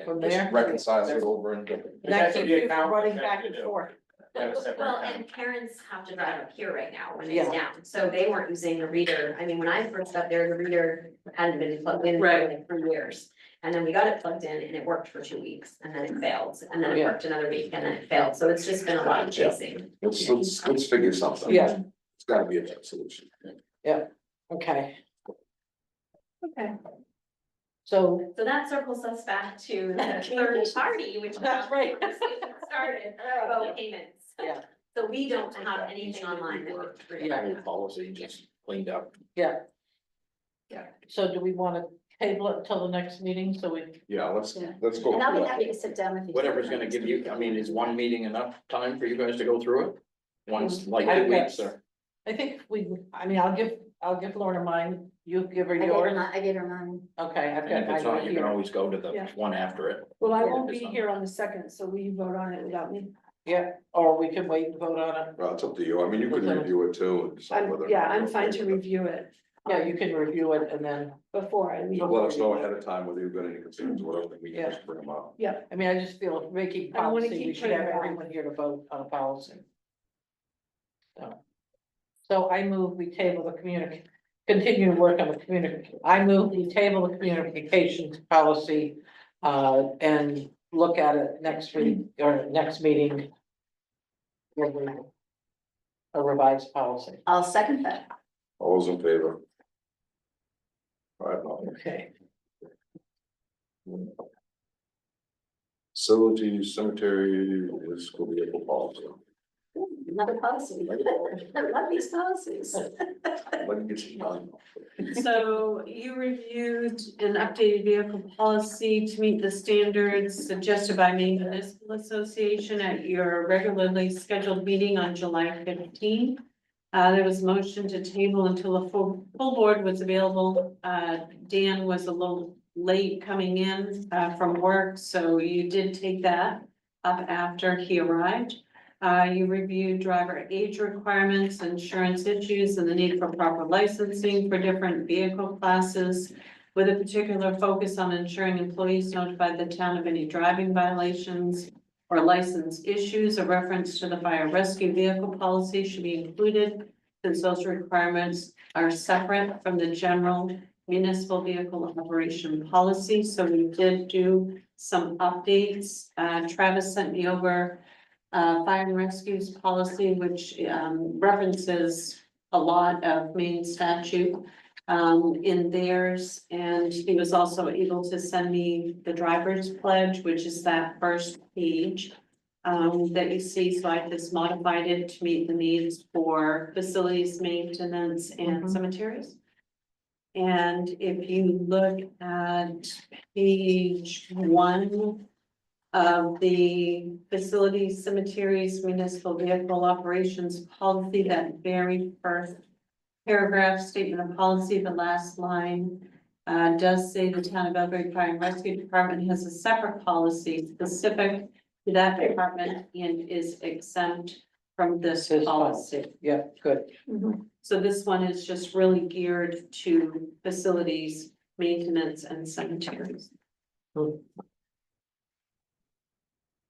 From
and just
there?
reconciles it over and.
And that
That's
keeps
the
you
account
running
that
back
you
and
do.
forth.
got a separate
Well,
account.
and parents have to drive up here right now when
Yeah.
it's down, so they weren't using the reader. I mean, when I first got there, the reader hadn't been plugged in for
Right.
like 3 years. And then we got it plugged in and it worked for 2 weeks and then it failed, and then it
Yeah.
worked another week and then it failed, so it's just been a lot of chasing.
Let's figure something.
Yeah.
It's gotta be a solution.
Okay,
Okay.
so,
So that circles us back to the third party, which.
That's right.
Started about payments.
Yeah.
So we don't have anything online that we.
Yeah.
Policy just cleaned up.
yeah.
Yeah.
So do we wanna table it until the next meeting, so we,
Yeah, let's go.
And I'll be
through
happy
that.
to sit down with you.
Whatever's gonna give you, I mean, is one meeting enough time for you guys to go through it? Once, like
I've
2
got-
weeks or?
I think I'll give Lorna mine, you give her
I gave her
yours.
I gave her mine.
Okay, I've
And
got
if it's
mine
not,
right
you can
here.
always go to the
Yeah.
one after it.
Well, I
Yeah,
won't
it's
be
not-
here on the second, so will you vote on it without me?
Yeah, or we can wait and vote on it.
Well, it's up to you. I mean, you can
Okay.
review it too and decide whether. or
Yeah,
not
I'm
you're
fine
okay
to
with it.
review it.
Yeah, you can review it and then,
Before I meet.
Let us know ahead of time whether you've got any concerns, whatever, we
Yeah.
can just bring them up.
I mean, I just feel if making
I don't wanna
policy, we
keep
should have
putting it off.
everyone here to vote on a policy. So I move we table the continue to work on the I move we table the communications policy. And look at it next week or next meeting. with A revised policy.
I'll second that.
All those in favor? All right, no.
Okay.
Facilities, cemetery, school vehicle policy.
Another policy. I love these policies.
Let me get you done.
So you reviewed an updated vehicle policy to meet the standards suggested by Maine Municipal Association at your regularly scheduled meeting on July 15. There was motion to table until a full board was available. Dan was a little late coming in from work, so you did take that up after he arrived. You reviewed driver age requirements, insurance issues, and the need for proper licensing for different vehicle classes, with a particular focus on ensuring employees notify the town of any driving violations or license issues. A reference to the fire rescue vehicle policy should be included, since those requirements are separate from the general municipal vehicle operation policy. So we did do some updates. Travis sent me over fire and rescues policy, which references a lot of Maine statute in theirs. And he was also able to send me the driver's pledge, which is that first page that you see. So I just modified it to meet the needs for facilities maintenance and
Mhm.
cemeteries. And if you look at page 1 of the facilities, cemeteries, municipal vehicle operations policy, that very first paragraph statement of policy, the last line does say the town of Belgrade Fire and Rescue Department has a separate policy specific to that department and is exempt from this
This
policy.
Yeah, good.
So this one is just really geared to facilities, maintenance and cemeteries.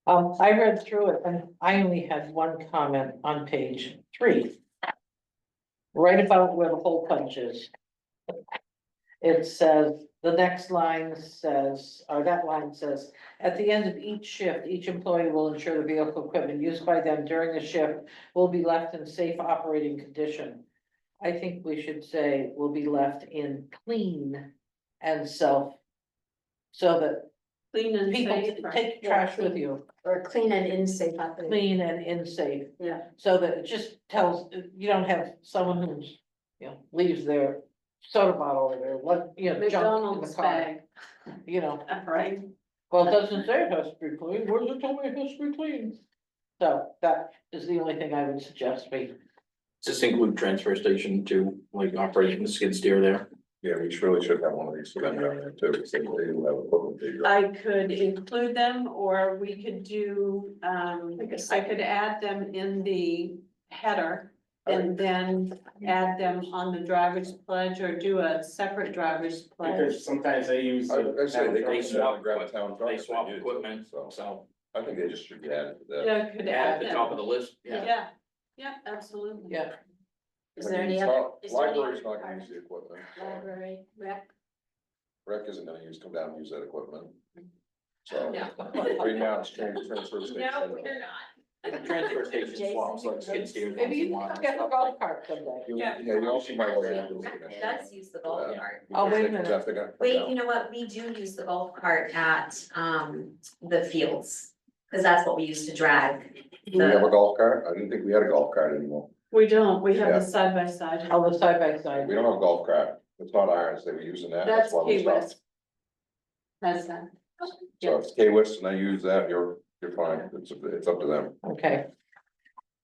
I read through it and I only had one comment on page 3. Right about where the hole punch is. It says, the next line says, or that line says, at the end of each shift, each employee will ensure the vehicle equipment used by them during the shift will be left in safe operating condition. I think we should say will be left in clean and self. So that
Clean and
people
safe.
take trash with you,
Or clean and in safe operating.
clean and in safe.
Yeah.
So that it just tells, you don't have someone who's, leaves their soda bottle or their, junk in
McDonald's
the car,
bag,
you know.
right?
Well, it doesn't say it has to be clean, where does it tell me it has to be clean? So that is the only thing I would suggest be.
Does this include transfer station too, like operating the skid steer there?
Yeah, we really should have one of these for them down there too, because they do have equipment. they do.
I could include them, or we could do, I could add them in the header. And then add them on the driver's pledge or do a separate driver's pledge.
Because sometimes they use.
I say they
They
can
swap
grab a town truck.
They
if
swap
need to,
equipment,
So
so
I think they just should be added to that.
Yeah, could
add
add
at the
them.
top of the list.
Yeah, absolutely.
Yeah.
Is there any
It's
other?
not-
is there any
Library's
other
not gonna use the equipment.
Library, rec,
Rec isn't gonna come down and use that equipment. So,
No.
right now it's transfer station.
No, we're not.
The transfer station swaps like skid steers.
Maybe you
once
can
in a
get
while.
a golf cart someday.
Yeah.
Yeah, you also might want to add those.
Does use the golf cart.
Oh, wait a minute.
Wait, you know what? We do use the golf cart at, the fields, cause that's what we used to drag.
Do we have a golf cart? I didn't think we had a golf cart anymore.
We don't, we have
Yeah.
the side by side.
On the side by side.
We don't have a golf cart. It's not ours. They were using that.
That's
why we
Key
stopped.
West. That's that.
So if it's K-West and they use that, you're fine. It's up to them.
Okay,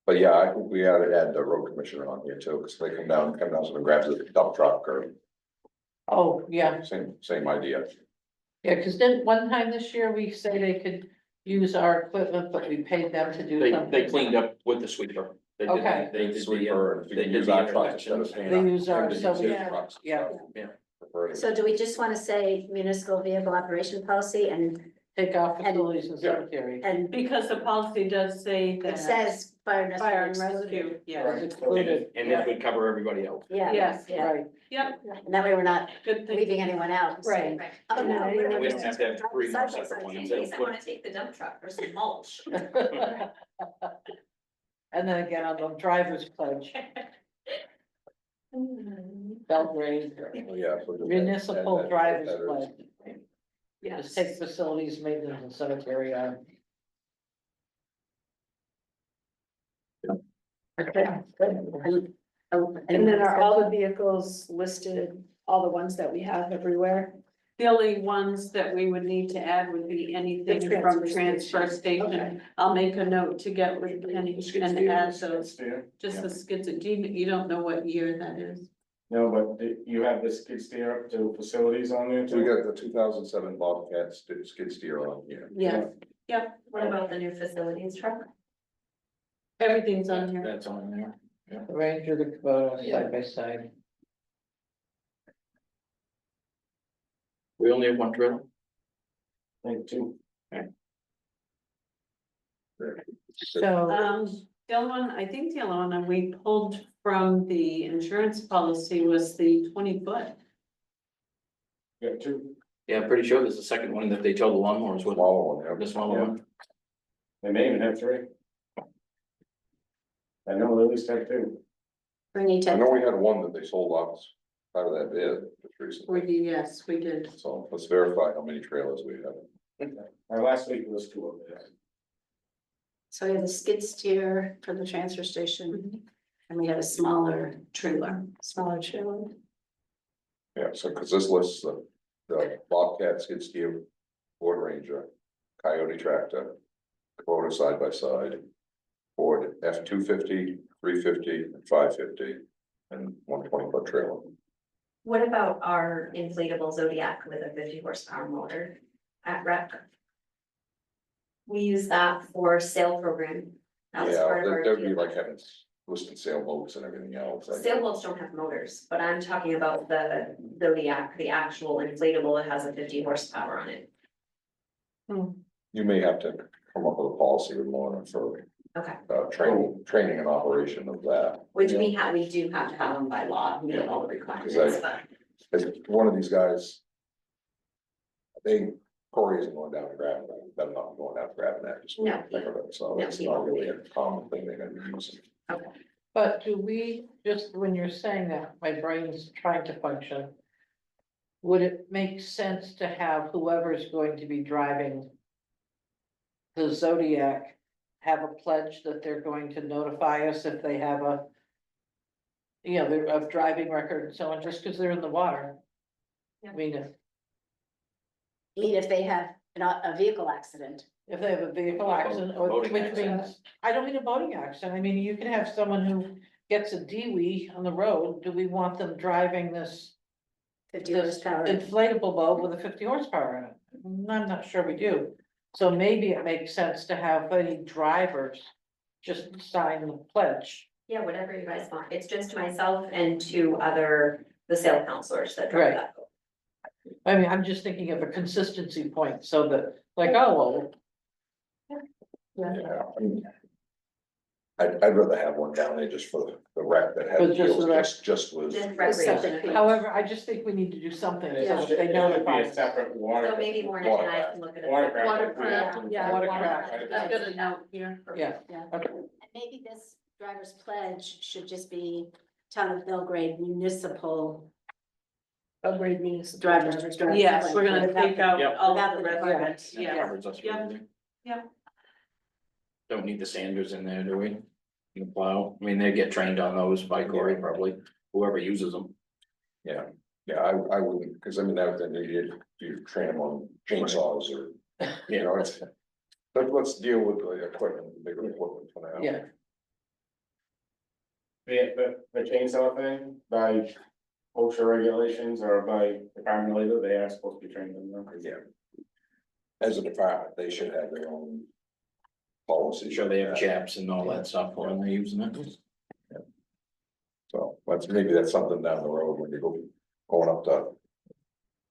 But yeah, I think we ought to add the road commissioner on here too, because they come down and grabs the dump truck or
oh, yeah,
same idea.
yeah, cause then one time this year, we say they could use our equipment, but we paid them to do something.
They cleaned up with the sweeper. They did-
Okay.
They did the,
Sweeper, and if you
they
can
did
use
the
our trucks instead of
intersections.
paying.
They use
them
our-
to
so
use
we-
his trucks,
yeah.
prefer to-
so do we just wanna say municipal vehicle operation policy and,
Take off facilities and
Yeah.
cemetery.
and
Because the policy does say that.
it says fire and
Fire and
rescue.
rescue, yeah,
It's
And
excluded,
and this would cover everybody else.
Yeah.
Yes.
Yeah,
right,
yep,
and that way we're not
good thing.
leaving anyone out. saying,
Right.
Oh, no.
We
We don't have to have three more
Side by
separate
side.
ones.
In case I wanna take the dump truck for some mulch.
and then again on the driver's pledge, Belgrade,
Oh, yeah, so just
municipal
add that-
driver's
that is-
pledge.
Yes.
Just take facilities, maintenance and cemetery on.
Okay, good.
And then are all the vehicles listed, all the ones that we have everywhere?
The only ones that we would need to add would be anything
The
from
transfer
transfer
station.
station. I'll make a note to get with Penny
The skid
and
steer,
add
skid
those,
steer.
just the skids, you don't know what year that is.
No, but you have the skid steer up to facilities on there
So we
too?
got the 2007 Bobcat skid steer on here.
Yeah,
What about the new facilities truck?
everything's on here.
That's on there.
The Ranger, the Kubota, side by side.
We only have one trailer.
Like two.
So,
The other one, I think the other one that we pulled from the insurance policy was the 20 foot.
Got two.
Yeah, I'm pretty sure there's a second one that they tow the lawnmowers with.
Smaller one, yeah.
The smaller one.
They may even have three. I know they at least have two.
We need
I know
to,
we had one that they sold off out of that bid just
We
recently,
did, yes, we did.
so let's verify how many trailers we have.
Our last week was two of them.
so we have the skid steer for the transfer station, and we have a smaller trailer.
Yeah, so, cause this lists the Bobcat skid steer, Ford Ranger, Coyote tractor, Kubota side by side, Ford F-250, 350, and 550, and 120-foot trailer.
What about our inflatable Zodiac with a 50 horsepower motor at rec? We use that for sale program. That was
Yeah,
part of our
that'd be
deal.
like having listed sailboats and everything else.
Sailboats don't have motors, but I'm talking about the Zodiac, the actual inflatable, it has a 50 horsepower on it.
You may have to
come up with a policy with more for,
Okay,
training and operation of that.
which we do have to have them by law, meet all the requirements, but.
Cause one of these guys. Corey isn't going down to grab it, I'm not going down to grab that, just
No.
think of it, so
No,
it's
he
not
won't
really
be.
a common thing they're gonna be using.
But do we, just when you're saying that, my brain's trying to function. Would it make sense to have whoever's going to be driving the Zodiac have a pledge that they're going to notify us if they have a, you know, their of driving record and so on, just because they're in the water? I mean,
I mean, if they have a vehicle accident,
if they have a vehicle accident, or
Boating
which
accident.
means, I don't mean a boating accident, I mean, you can have someone who gets a DWI on the road, do we want them driving this
50
this
horsepower.
inflatable boat with a 50 horsepower in it? I'm not sure we do. So maybe it makes sense to have any drivers just sign the pledge.
Yeah, whatever you guys want. It's just myself and two other, the sale counselors that drive
Right.
that.
I mean, I'm just thinking of a consistency point, so that, like, oh, well,
Yeah, I mean. I'd rather have one down there just for the wreck that
For
had,
just the wreck.
just was.
Just
Separate
recreation.
fee.
however, I just think we need to do something, so
Yeah.
that they
It should
notify
be a
us.
separate water.
So maybe Morgan and I can look at it.
Watercraft.
Watercraft, yeah.
Watercraft.
I've got a note here.
Yeah,
Yeah.
okay.
And maybe this driver's pledge should just be Town of Belgrade Municipal
Upgrade means.
drivers.
Yes, we're gonna
Without
take
the-
out
Yep.
all
without
the
the
requirements,
That
yeah.
covers us for
Yeah.
everything.
Yeah.
Don't need the Sanders in there, do we? The plow, I mean, they get trained on those by Corey probably, whoever uses them.
Yeah, I wouldn't, cause I mean, that would need you train them on chainsaws or, you know, it's. But let's deal with the equipment, the bigger equipment for now.
Yeah,
The chainsaw thing, by OSHA regulations or by Department of Labor, they are supposed to be trained in them.
Yeah. As a department, they should have their own. Policy.
Sure, they have chaps and all that stuff when they're using it.
So maybe that's something down the road when you going up to.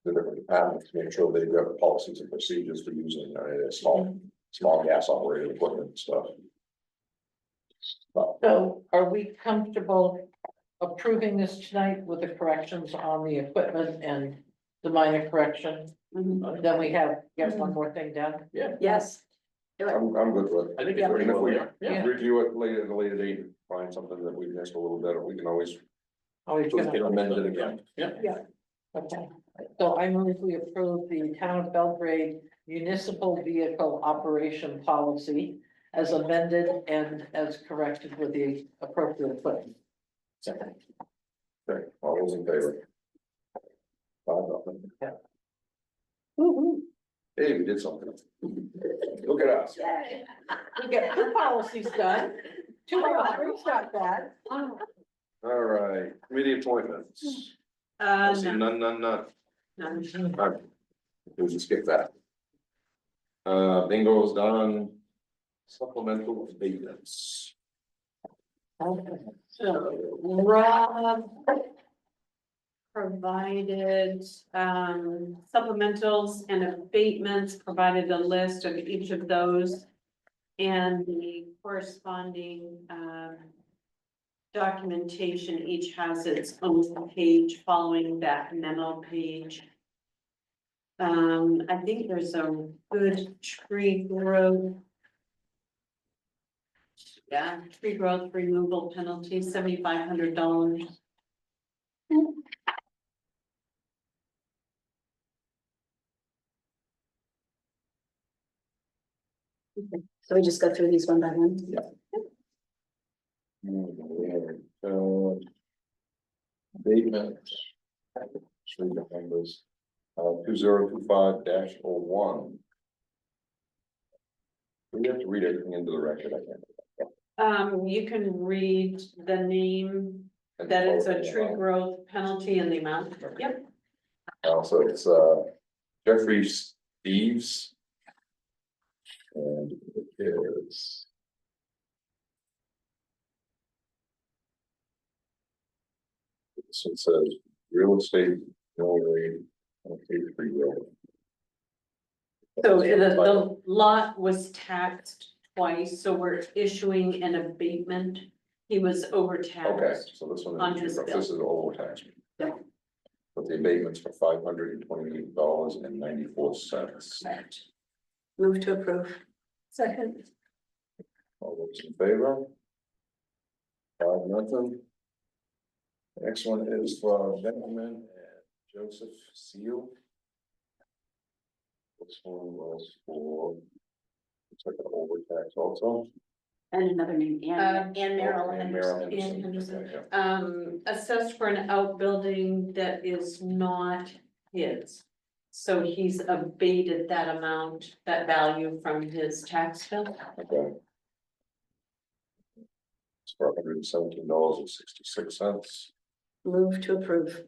The different departments, make sure they've got policies and procedures for using small gas operated equipment and stuff. But
so are we comfortable approving this tonight with the corrections on the equipment and the minor correction?
Mhm.
Then we get one more thing done?
Yes.
I'm good with it.
I think
Yeah.
it's pretty
And if
well,
we
yeah.
review it later, at a later date, find something that we missed a little bit, or we can always
Always gonna-
amend it again.
Yeah,
Okay, so I move we approve the Town of Belgrade Municipal Vehicle Operation Policy as amended and as corrected with the appropriate equipment.
second.
Okay, all those in favor? 5-0.
Yeah.
Hey, we did something. Look at us.
We get two policies done, 2 hours, not bad.
All right, committee appointments. I see
No,
none.
no.
Alright, we'll just skip that. Bingo's done. Supplemental abatements.
So Rob provided supplementals and abatements, provided a list of each of those. And the corresponding documentation each has its own page following that memo page. I think there's a good tree growth. Yeah, tree growth removal penalty, $7,500.
So we just go through these one by one.
So. Abatement. Just read the numbers. 2025-01. We have to read everything into the record, I think.
You can read the name, that it's a tree growth penalty and the amount. Yep.
So it's Jeffrey Steves. And it is. So it says real estate, no rate, okay, free will.
So the lot was taxed twice, so we're issuing an abatement. He was
Okay,
overtaxed.
so this one,
On his bill.
this is overtax.
Yeah.
But the abatement's for $528.94.
Move to approve.
Second.
All those in favor? 5-0. Next one is for Benjamin and Joseph Seal. This one was for, it's like an overtax also.
And another name, Ann Merrill
And
Henderson.
Merrill
Ann
Henderson.
Henderson.
Okay, yeah.
Assessed for an outbuilding that is not his. So he's abated that amount, that value from his tax bill.
Okay. It's for $117.66.
Move to approve.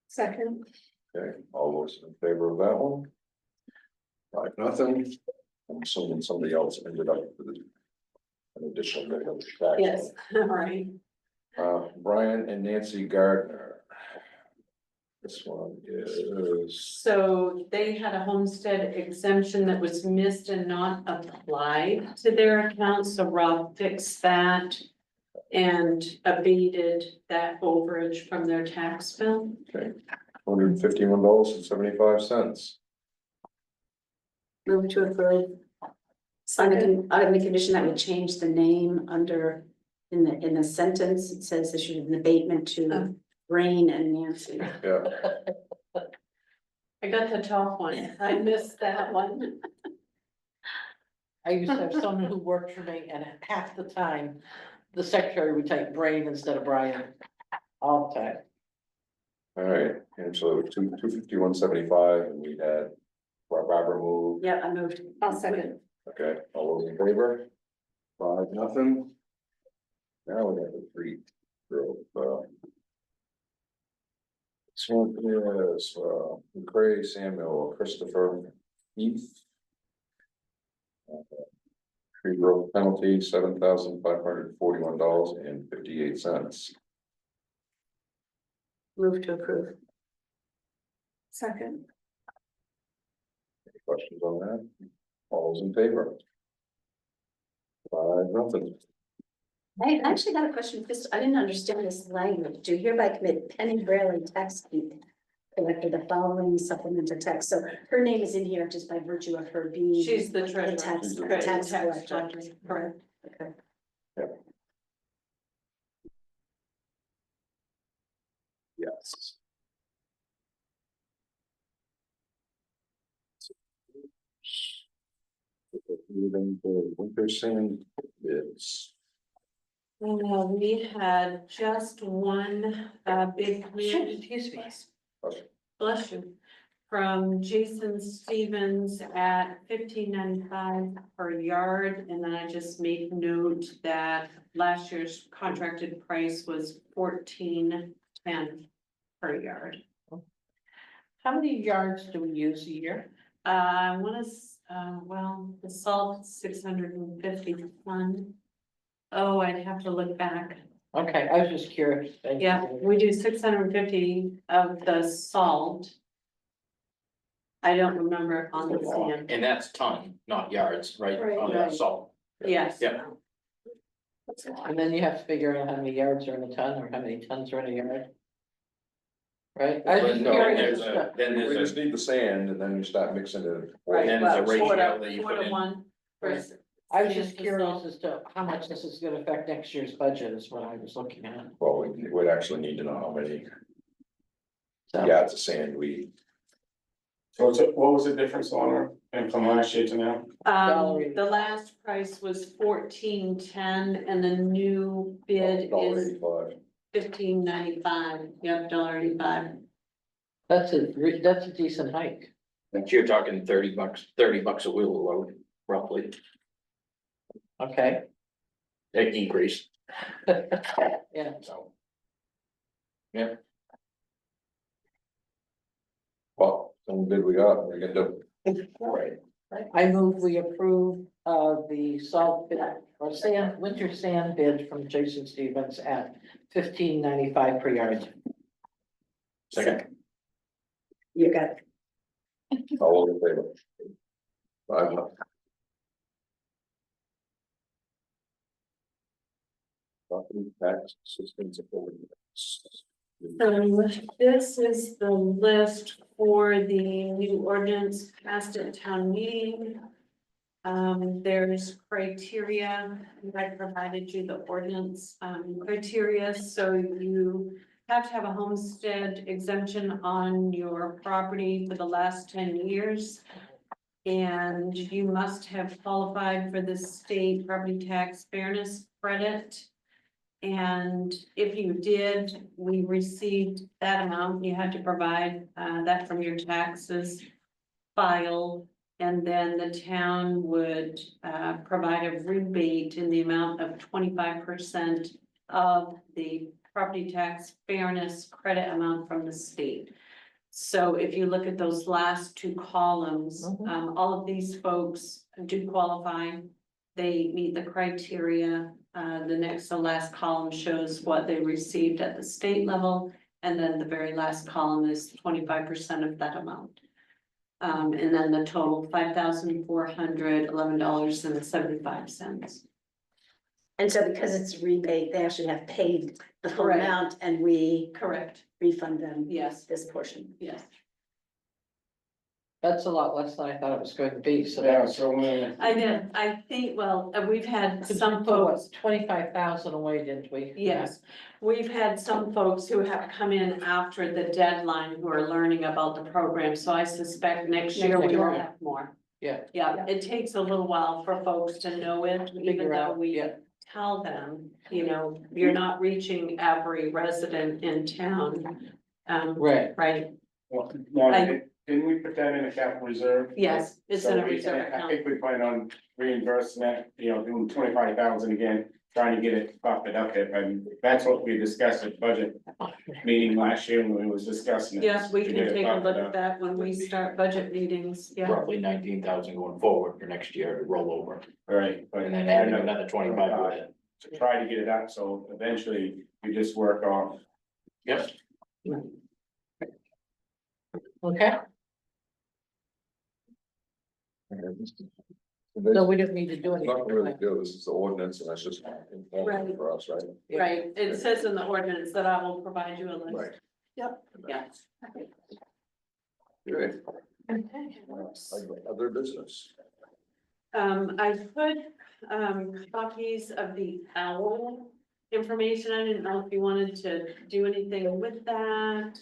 Second.
Okay, all those in favor of that one? 5-0. I'm assuming somebody else ended up with an additional minimum tax.
Yes, all right.
Brian and Nancy Gardner. This one is,
So they had a homestead exemption that was missed and not applied to their account, so Rob fixed that. And abated that overage from their tax bill.
okay, $151.75.
Move to approve. On the condition that we change the name under, in the sentence, it says issued an abatement to Rain and Nancy.
Yeah,
I got the top one, I missed that one.
I used to have someone who worked for me and half the time, the secretary would type Brain instead of Brian. All the time.
all right, and so it was 251.75, and we had Barbara moved.
Yeah, I moved.
I'll second.
Okay, all those in favor? 5-0. Now we have the three girls. This one is McCray, Samuel, Christopher, Heath. Tree growth penalty, $7,541.58.
Move to approve.
Second.
Any questions on that? All those in favor? 5-0.
I actually got a question, because I didn't understand this language. Do hereby commit Penny Braley tax collector the following supplemental tax. So her name is in here just by virtue of her being.
She's the treasurer.
tax-
She's the
Correct,
tax collector.
Correct.
Okay.
Yes. Even the winter sand is.
We had just one big clear,
Excuse me.
bless you, from Jason Stevens at $15.95 per yard. And then I just made note that last year's contracted price was $14.10 per yard.
How many yards do we use a year?
One is, well, the salt 650 ton. Oh, I'd have to look back.
Okay, I was just curious. Thank you.
Yeah, we do 650 of the salt. I don't remember on the sand.
And that's ton, not yards, right?
Right.
On the salt.
Yes.
Yeah.
And then you have to figure out how many yards are in a ton or how many tons are in a yard. Right? I was
But
just
no,
curious.
then
We
there's
just
a,
need the sand and then you start mixing it.
Right,
then there's a
well,
ratio that you
four
put
to
in.
one versus.
I was just
sand to
curious
salt.
as to how much this is gonna affect next year's budget is what I was looking at.
Well, we would actually need to know how many
So,
yards of sand we.
So what was the difference on her, and from last year to now?
The last price was $14.10 and the new bid is
$1.85.
$15.95, yep, $1.85.
that's a decent hike.
But you're talking $30 a wheel load, roughly,
Okay.
an increase,
Yeah,
so. Yeah,
Well, some bid we got, we can do.
right.
I move we approve the salt bid or sand, winter sand bid from Jason Stevens at $15.95 per yard.
Second.
You got it.
All in favor? Property tax assistance.
So this is the list for the new ordinance passed at town meeting. There's criteria, I provided you the ordinance, criteria, so you have to have a homestead exemption on your property for the last 10 years. And you must have qualified for the state property tax fairness credit. And if you did, we received that amount, you had to provide that from your taxes filed. And then the town would provide a rebate in the amount of 25% of the property tax fairness credit amount from the state. So if you look at those last two columns, all of these folks do qualify. They meet the criteria. The last column shows what they received at the state level. And then the very last column is 25% of that amount. And then the total $5,411.75.
And so because it's rebate, they actually have paid the full
Correct.
amount and we
Correct.
refund them
Yes,
this portion.
yes.
That's a lot less than I thought it was going to be, so
Yeah,
that's.
so,
I think, well, we've had some
Put what,
folks,
25,000 away, didn't we?
yes. We've had some folks who have come in after the deadline who are learning about the program, so I suspect next year we will have more.
Yeah.
Yeah, it takes a little while for folks to know it, even
Figure
though
out,
we
yeah.
tell them, you know, you're not reaching every resident in town.
Right.
Right,
well, Lauren, didn't we put that in a capital reserve?
yes, it's in
So
a reserve
I
account.
think we plan on reimbursing that, doing 25,000 again, trying to get it productive, and that's what we discussed at budget meeting last year when we was discussing it.
Yes, we
to
can
get it
take a look
buffed
at
up.
that when we start budget meetings, yeah.
Roughly 19,000 going forward for next year to roll over,
Right, but
and then adding another 25 with it.
to try to get it out, so eventually you just work off.
Yep.
Okay, so we don't need to do
It's not really
anything.
good, this is the ordinance, and that's just informative for us, right?
Right, it says in the ordinance that I will provide you a list.
Right.
Yep, yeah.
Good.
Okay.
Other business.
I put, copies of the owl information. I didn't know if you wanted to do anything with that.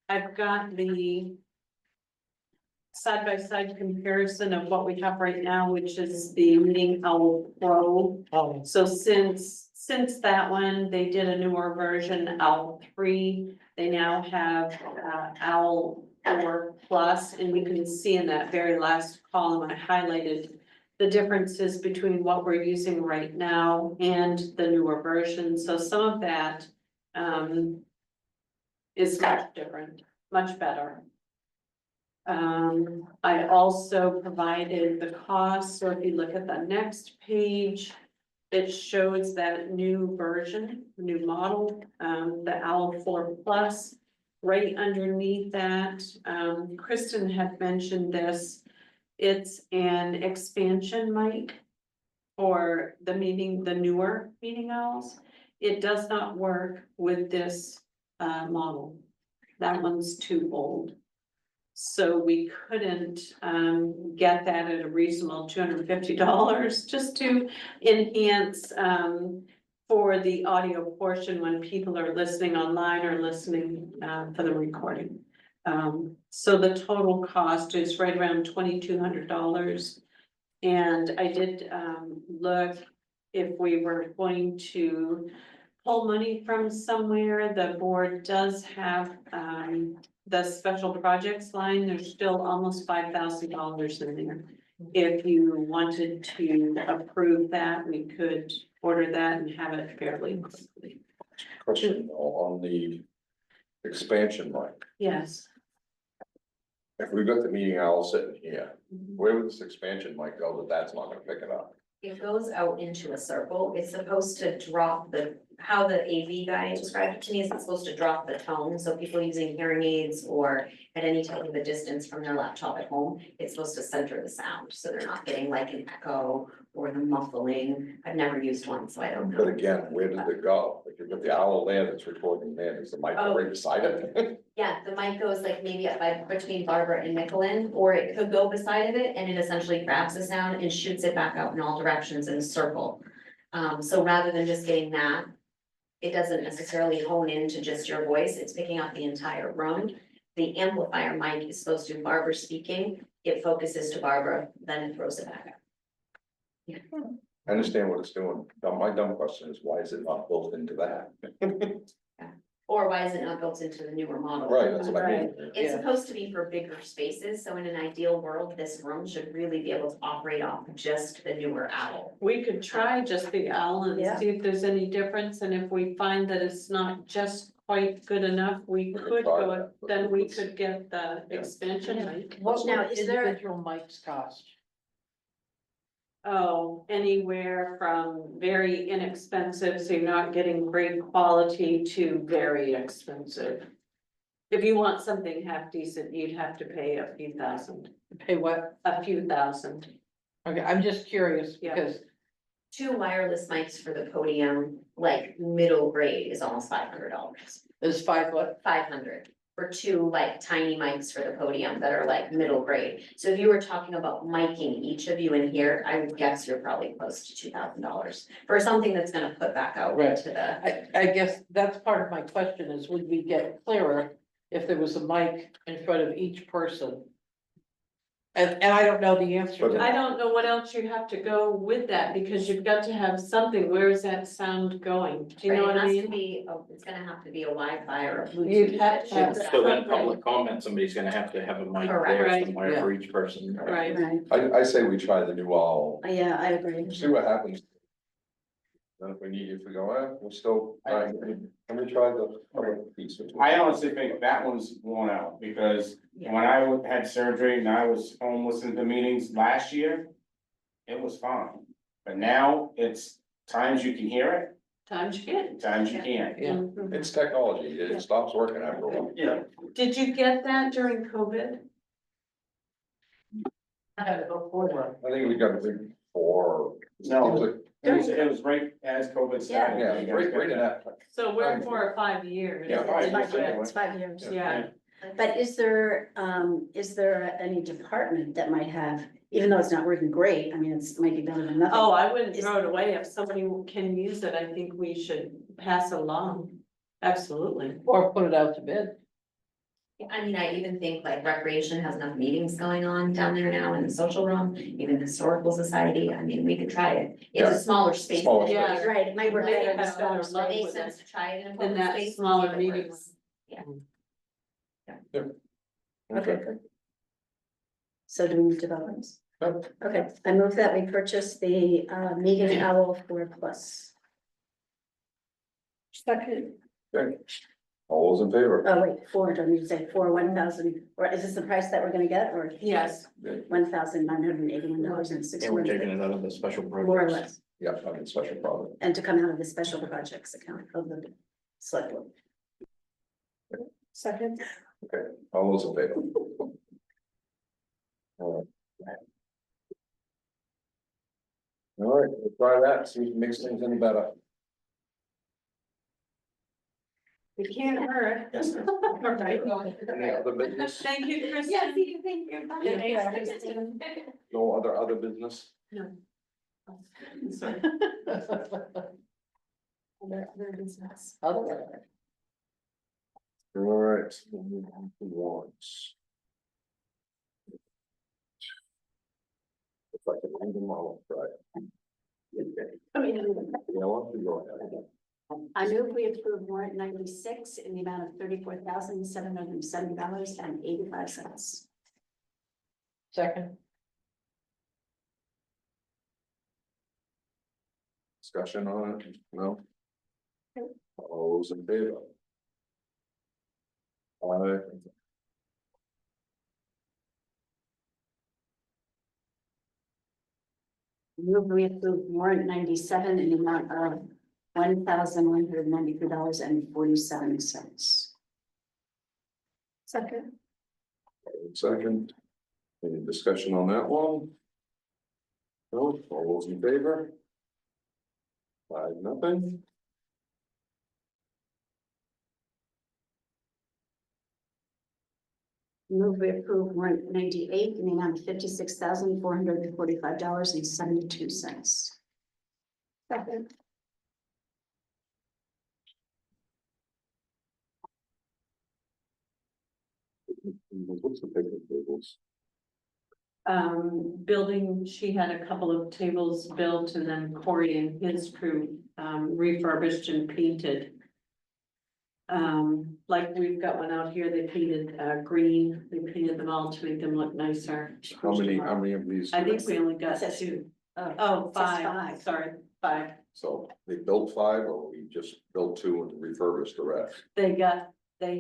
I've got the side-by-side comparison of what we have right now, which is the Meeting Owl Pro.
Oh,
So since that one, they did a newer version, Owl 3. They now have Owl 4 Plus, and we can see in that very last column, I highlighted the differences between what we're using right now and the newer version. So some of that is much different, much better. I also provided the cost, so if you look at the next page, it shows that new version, new model, the Owl 4 Plus. Right underneath that, Kristen had mentioned this, it's an expansion mic for the newer Meeting Owls. It does not work with this model. That one's too old. So we couldn't get that at a reasonable $250 just to enhance for the audio portion when people are listening online or listening for the recording. So the total cost is right around $2,200. And I did look if we were going to pull money from somewhere. The board does have the special projects line. There's still almost $5,000 in there. If you wanted to approve that, we could order that and have it fairly quickly.
Question on the expansion mic.
Yes.
If we got the meeting owl sitting here, where would this expansion mic go that that's not gonna pick it up?
It goes out into a circle. It's supposed to drop the how the AV guy described it to me is it's supposed to drop the tone, so people using hearing aids or at any type of a distance from their laptop at home, it's supposed to center the sound, so they're not getting like an echo or the muffling. I've never used one, so I don't
But
know.
again, where did it go? If you put the owl there that's recording there, is the mic
Oh.
right beside it?
Yeah, the mic goes like maybe up by between Barbara and Michelin, or it could go beside of it and it essentially grabs the sound and shoots it back out in all directions in a circle. So rather than just getting that, it doesn't necessarily hone into just your voice, it's picking up the entire room. The amplifier mic is supposed to, Barbara speaking, it focuses to Barbara, then it throws it back out.
I understand what it's doing. Now, my dumb question is, why is it not built into that?
Or why is it not built into the newer model?
Right, that's what I mean.
It's
Yeah.
supposed to be for bigger spaces, so in an ideal world, this room should really be able to operate off of just the newer owl.
We could try just the owl and
Yeah.
see if there's any difference, and if we find that it's not just quite good enough, we could
try
go,
that.
then we could get the
Yeah.
expansion mic.
What
Now,
would
is there-
individual mics cost?
Oh, anywhere from very inexpensive, so you're not getting great quality, to very expensive. If you want something half decent, you'd have to pay a few thousand,
Pay what?
a few thousand.
Okay, I'm just curious
Yeah.
because,
2 wireless mics for the podium, like middle grade is almost $500.
there's 5 what?
500 for 2 like tiny mics for the podium that are like middle grade. So if you were talking about miking each of you in here, I would guess you're probably close to $2,000 for something that's gonna put back out
Right.
into the.
I guess that's part of my question is, would we get clearer if there was a mic in front of each person? And I don't know the answer to
I
that.
don't know what else you have to go with that, because you've got to have something, where is that sound going? Do you know what I
It has to
mean?
be, it's gonna have to be a Wi-Fi or a
You'd
Bluetooth.
have to have
that
So then
something.
public comment, somebody's gonna have to have a mic
Correct.
there somewhere
Right.
for each person.
Right,
Right,
I say we try the new owl,
yeah, I agree.
see what happens. Then if we need, if we go, we're still, can we try the other piece?
I honestly think that one's worn out, because
Yeah.
when I had surgery and I was home listening to meetings last year, it was fine. But now it's times you can hear it,
times you get.
times you can't.
Yeah.
Mhm.
It's technology, it stops working after a while.
Yeah.
Did you get that during COVID?
I had to go forward.
I think we got a big 4.
No. It was right as COVID started.
Yeah, right in that.
So we're 4 or 5 years.
Yeah, 5
It's 5
years.
years, it's 5 years.
Yeah,
But is there any department that might have, even though it's not working great, I mean, it's might be better than nothing.
oh, I wouldn't
Is-
throw it away, if somebody can use it, I think we should pass it along, absolutely.
Or put it out to bid.
I mean, I even think like recreation has enough meetings going on down there now in the social room, even the historical society, I mean, we could try it. It's
Yeah.
a smaller space.
Smaller
than it
space.
is.
Right, it might work
Maybe
better in a
have
smaller
better
space.
It makes
with
sense to try it in a
In
public
that
space.
smaller
if it
meeting
works.
Okay, good. So do we move developments?
Yep.
Okay, I move that we purchase the meeting owl 4+. Second.
Okay. All those in favor?
Oh, wait, 4, don't you say 1,000, or is this the price that we're gonna get, or?
Yes.
$1,981 and
And we're
6
taking it out of the special
more or
projects.
less,
Yeah, I mean, special problem.
and to come out of the special projects account of the select board. Second.
Okay, all those in favor? All right, we'll try that, see if it makes things any better.
It can't hurt.
Any other business?
Thank you, Kristen.
Yes, you think you're fine.
No other business?
Sorry.
Other business.
Otherwise.
All right, we'll move on to warrants. If I can read them all, right?
I mean,
Yeah, why don't you go ahead?
I move we approve warrant 96 in the amount of $34,770.85.
Second.
Discussion on it? No? All those in favor?
Move we approve warrant 97 in the amount of $1,193.47.
Second.
Second, any discussion on that one? No, all those in favor? 5-0.
Move we approve warrant 98 in the amount of $56,445.72.
Second.
What's the picnic tables?
Building, she had a couple of tables built and then Corey and his crew, refurbished and painted. Like we've got one out here, they painted, green, they painted them all to make them look nicer.
How many of these?
I think we only
It
got
says
two.
Oh,
Oh,
it says
five, sorry, 5.
So they built 5, or we just built 2 and refurbished the rest?
They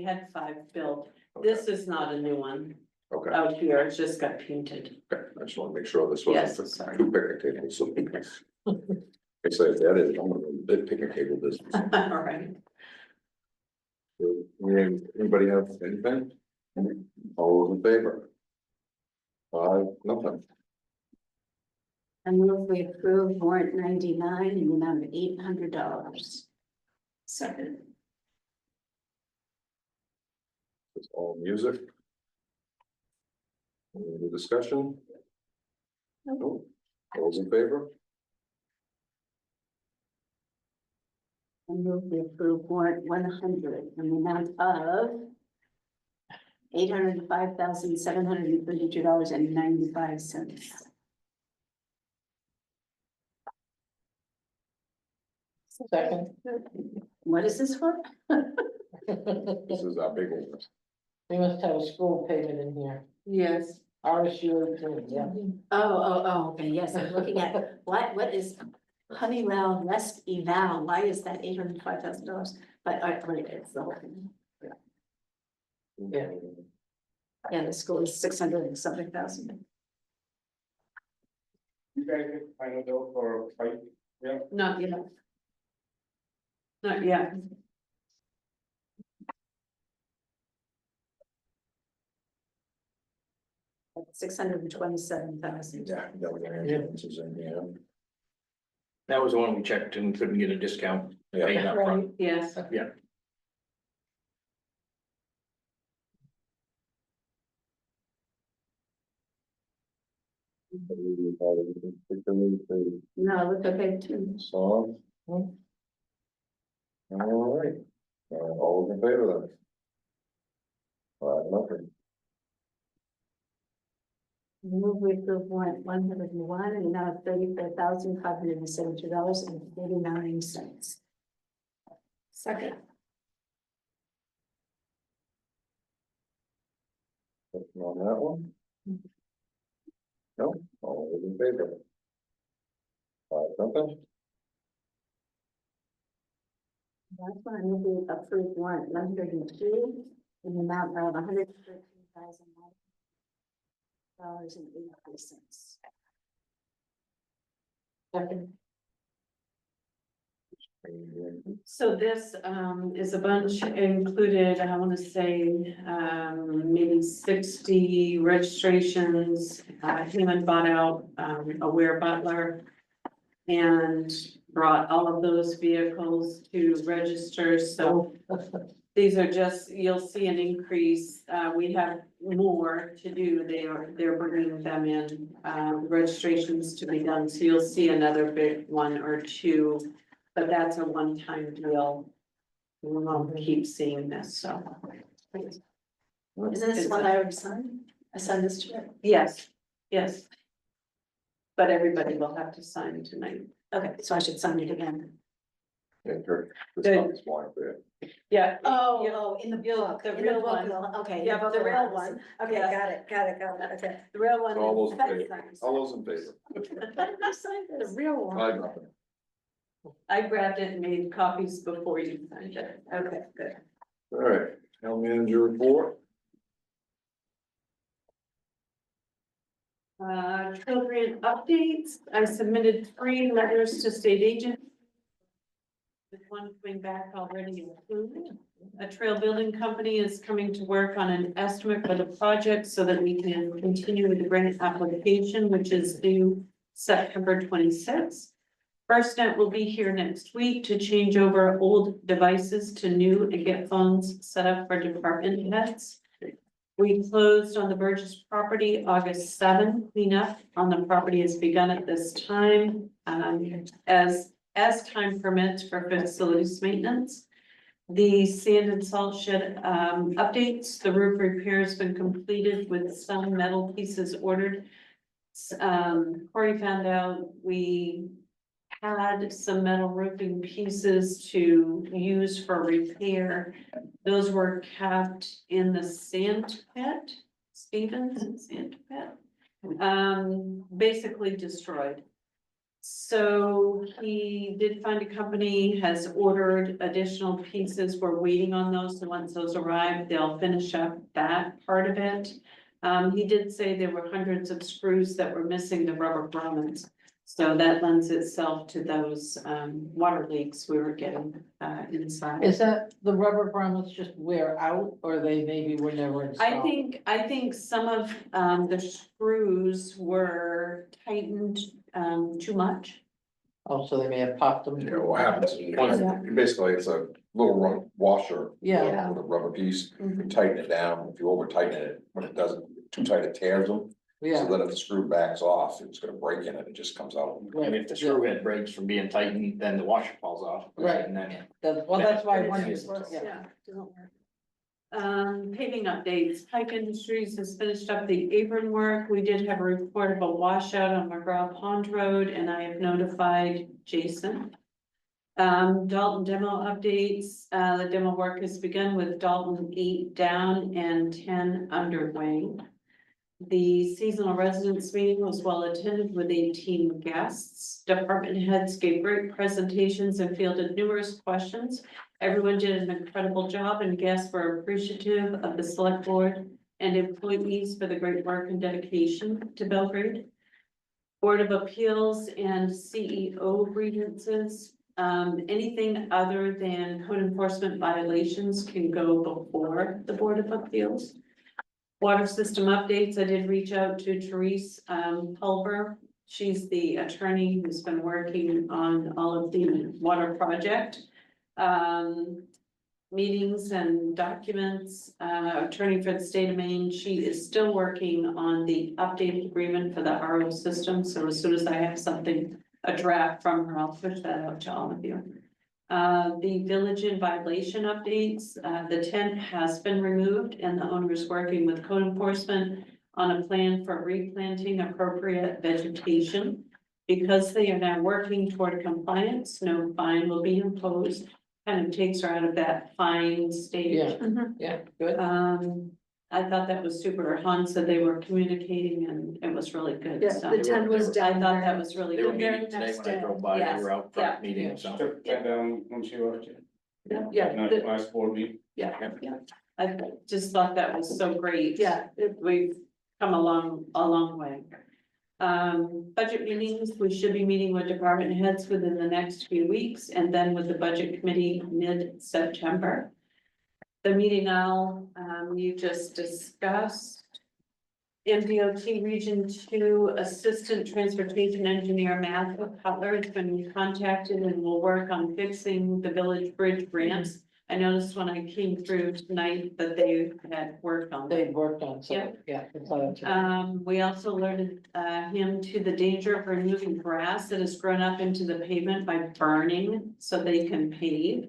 had 5 built. This is not a new one
Okay,
out here, it's just got painted.
okay, I just want to make sure this
Yes,
wasn't
sorry.
for 2 picnic tables, so. I say that is, I'm gonna be big picnic table business.
All right.
Anybody have anything? All those in favor? 5-0.
I move we approve warrant 99 in the amount of $800.
Second.
It's all music. Any discussion? No. All those in favor?
I move we approve warrant 100 in the amount of $805,732.95.
Second.
What is this for?
This is our big one.
We must have a school payment in here.
Yes.
RSU, yeah.
Okay, yes, I'm looking at, what is Honeywell Rest Eval, why is that $805,000? But, right, it's the whole thing.
Yeah.
Yeah, the school is 600 and something thousand.
You guys get final bill for fight?
Not yet. Not yet.
$627,000.
Yeah, that was our insurances in there.
That was the one we checked and couldn't get a discount.
Yeah.
Paying up front.
Right, yes.
Yeah.
No, look, okay, too.
Song. All right, all those in favor then? 5-0.
Move we approve warrant 101 and now $34,572.49.
Second.
On that one? No, all those in favor? 5-0.
That's why I move we approve warrant 102 in the amount of $113,000.83.
Second.
So this is a bunch included, I want to say, maybe 60 registrations. Hammond bought out a Ware Butler and brought all of those vehicles to register. So these are just, you'll see an increase. We have more to do. They're bringing them in, registrations to be done. So you'll see another big 1 or 2. But that's a one-time deal. We won't keep seeing this, so.
Isn't this one I already signed? I signed this to it.
Yes, yes. But everybody will have to sign tonight.
Okay, so I should sign it again.
And her, this
Good.
stuff is flying there.
Yeah.
In the book.
The
in
real
book,
one.
Okay.
Yeah,
the
the real
real
one.
Okay,
Yes.
got it, okay.
The real one.
All those in
is-
favor? All those in favor?
I signed
The
this.
real one.
5-0.
I grabbed it and made copies before you signed it.
Okay, good.
All right, town manager report.
Trail grant updates. I submitted 3 letters to state agents. with one coming back already approved. A trail building company is coming to work on an estimate for the project so that we can continue with the grant application, which is due September 26th. FirstNet will be here next week to change over old devices to new and get phones set up for department heads. We closed on the Burgess property August 7th. Cleanup on the property has begun at this time, as time permits for facilities maintenance. The sand and salt shed updates, the roof repair has been completed with some metal pieces ordered. Corey found out we had some metal roofing pieces to use for repair. Those were kept in the sand pit, Stevens sand pit, basically destroyed. So he did find a company, has ordered additional pieces. We're waiting on those. So once those arrive, they'll finish up that part of it. He did say there were hundreds of screws that were missing the rubber grommets. So that lends itself to those water leaks we were getting inside.
Is that the rubber grommets just wear out or they maybe were never installed?
I think some of the screws were tightened too much.
Oh, so they may have popped them.
You know, what happens, is basically, it's a little washer.
Yeah.
With a rubber piece, you
Mhm.
tighten it down, if you over tighten it, when it doesn't, too tight, it tears them.
Yeah,
So then if the screw backs off, it's gonna break in it, it just comes out.
And if the screw head breaks from being tightened, then the washer falls off.
Right.
And then,
well, that's why I
Yeah.
wondered,
Yeah.
yeah.
Doesn't work. Paving updates, Pike Industries has finished up the apron work. We did have a report of a washout on McGraw Pond Road, and I have notified Jason. Dalton demo updates, the demo work has begun with Dalton 8 down and 10 underway. The seasonal residents meeting was well attended with 18 guests. Department heads gave great presentations and fielded numerous questions. Everyone did an incredible job and guests were appreciative of the select board and employees for the great work and dedication to Belgrade. Board of Appeals and CEO grievances, anything other than code enforcement violations can go before the Board of Appeals. Water system updates, I did reach out to Therese Pulver. She's the attorney who's been working on all of the water project. Meetings and documents, attorney for the state of Maine, she is still working on the updated agreement for the RO system, so as soon as I have something, a draft from her, I'll push that out to all of you. The village in violation updates, the tent has been removed and the owner is working with code enforcement on a plan for replanting appropriate vegetation. Because they are now working toward compliance, no fine will be imposed. Kind of takes her out of that fine stage.
Yeah. Yeah, good.
I thought that was super. Han said they were communicating and it was really good.
Yeah,
So
the tent was
I
down
thought
there.
that was really
they were
good.
meeting today when I drove by, they
Yes.
were out
Yeah.
front meeting, so.
Took that down when she left you.
Yeah,
Not last board meeting.
I just thought that was so great.
yeah,
We've come a long way. Budget meetings, we should be meeting with department heads within the next few weeks and then with the budget committee mid-September. The meeting you just discussed. MDOT Region 2 Assistant Transportation Engineer Matthew Cutler has been contacted and will work on fixing the village bridge ramps. I noticed when I came through tonight that they had worked on
They
that.
worked on, so,
Yeah.
yeah. it's on.
We also alerted him to the danger of removing grass that has grown up into the pavement by burning so they can pave.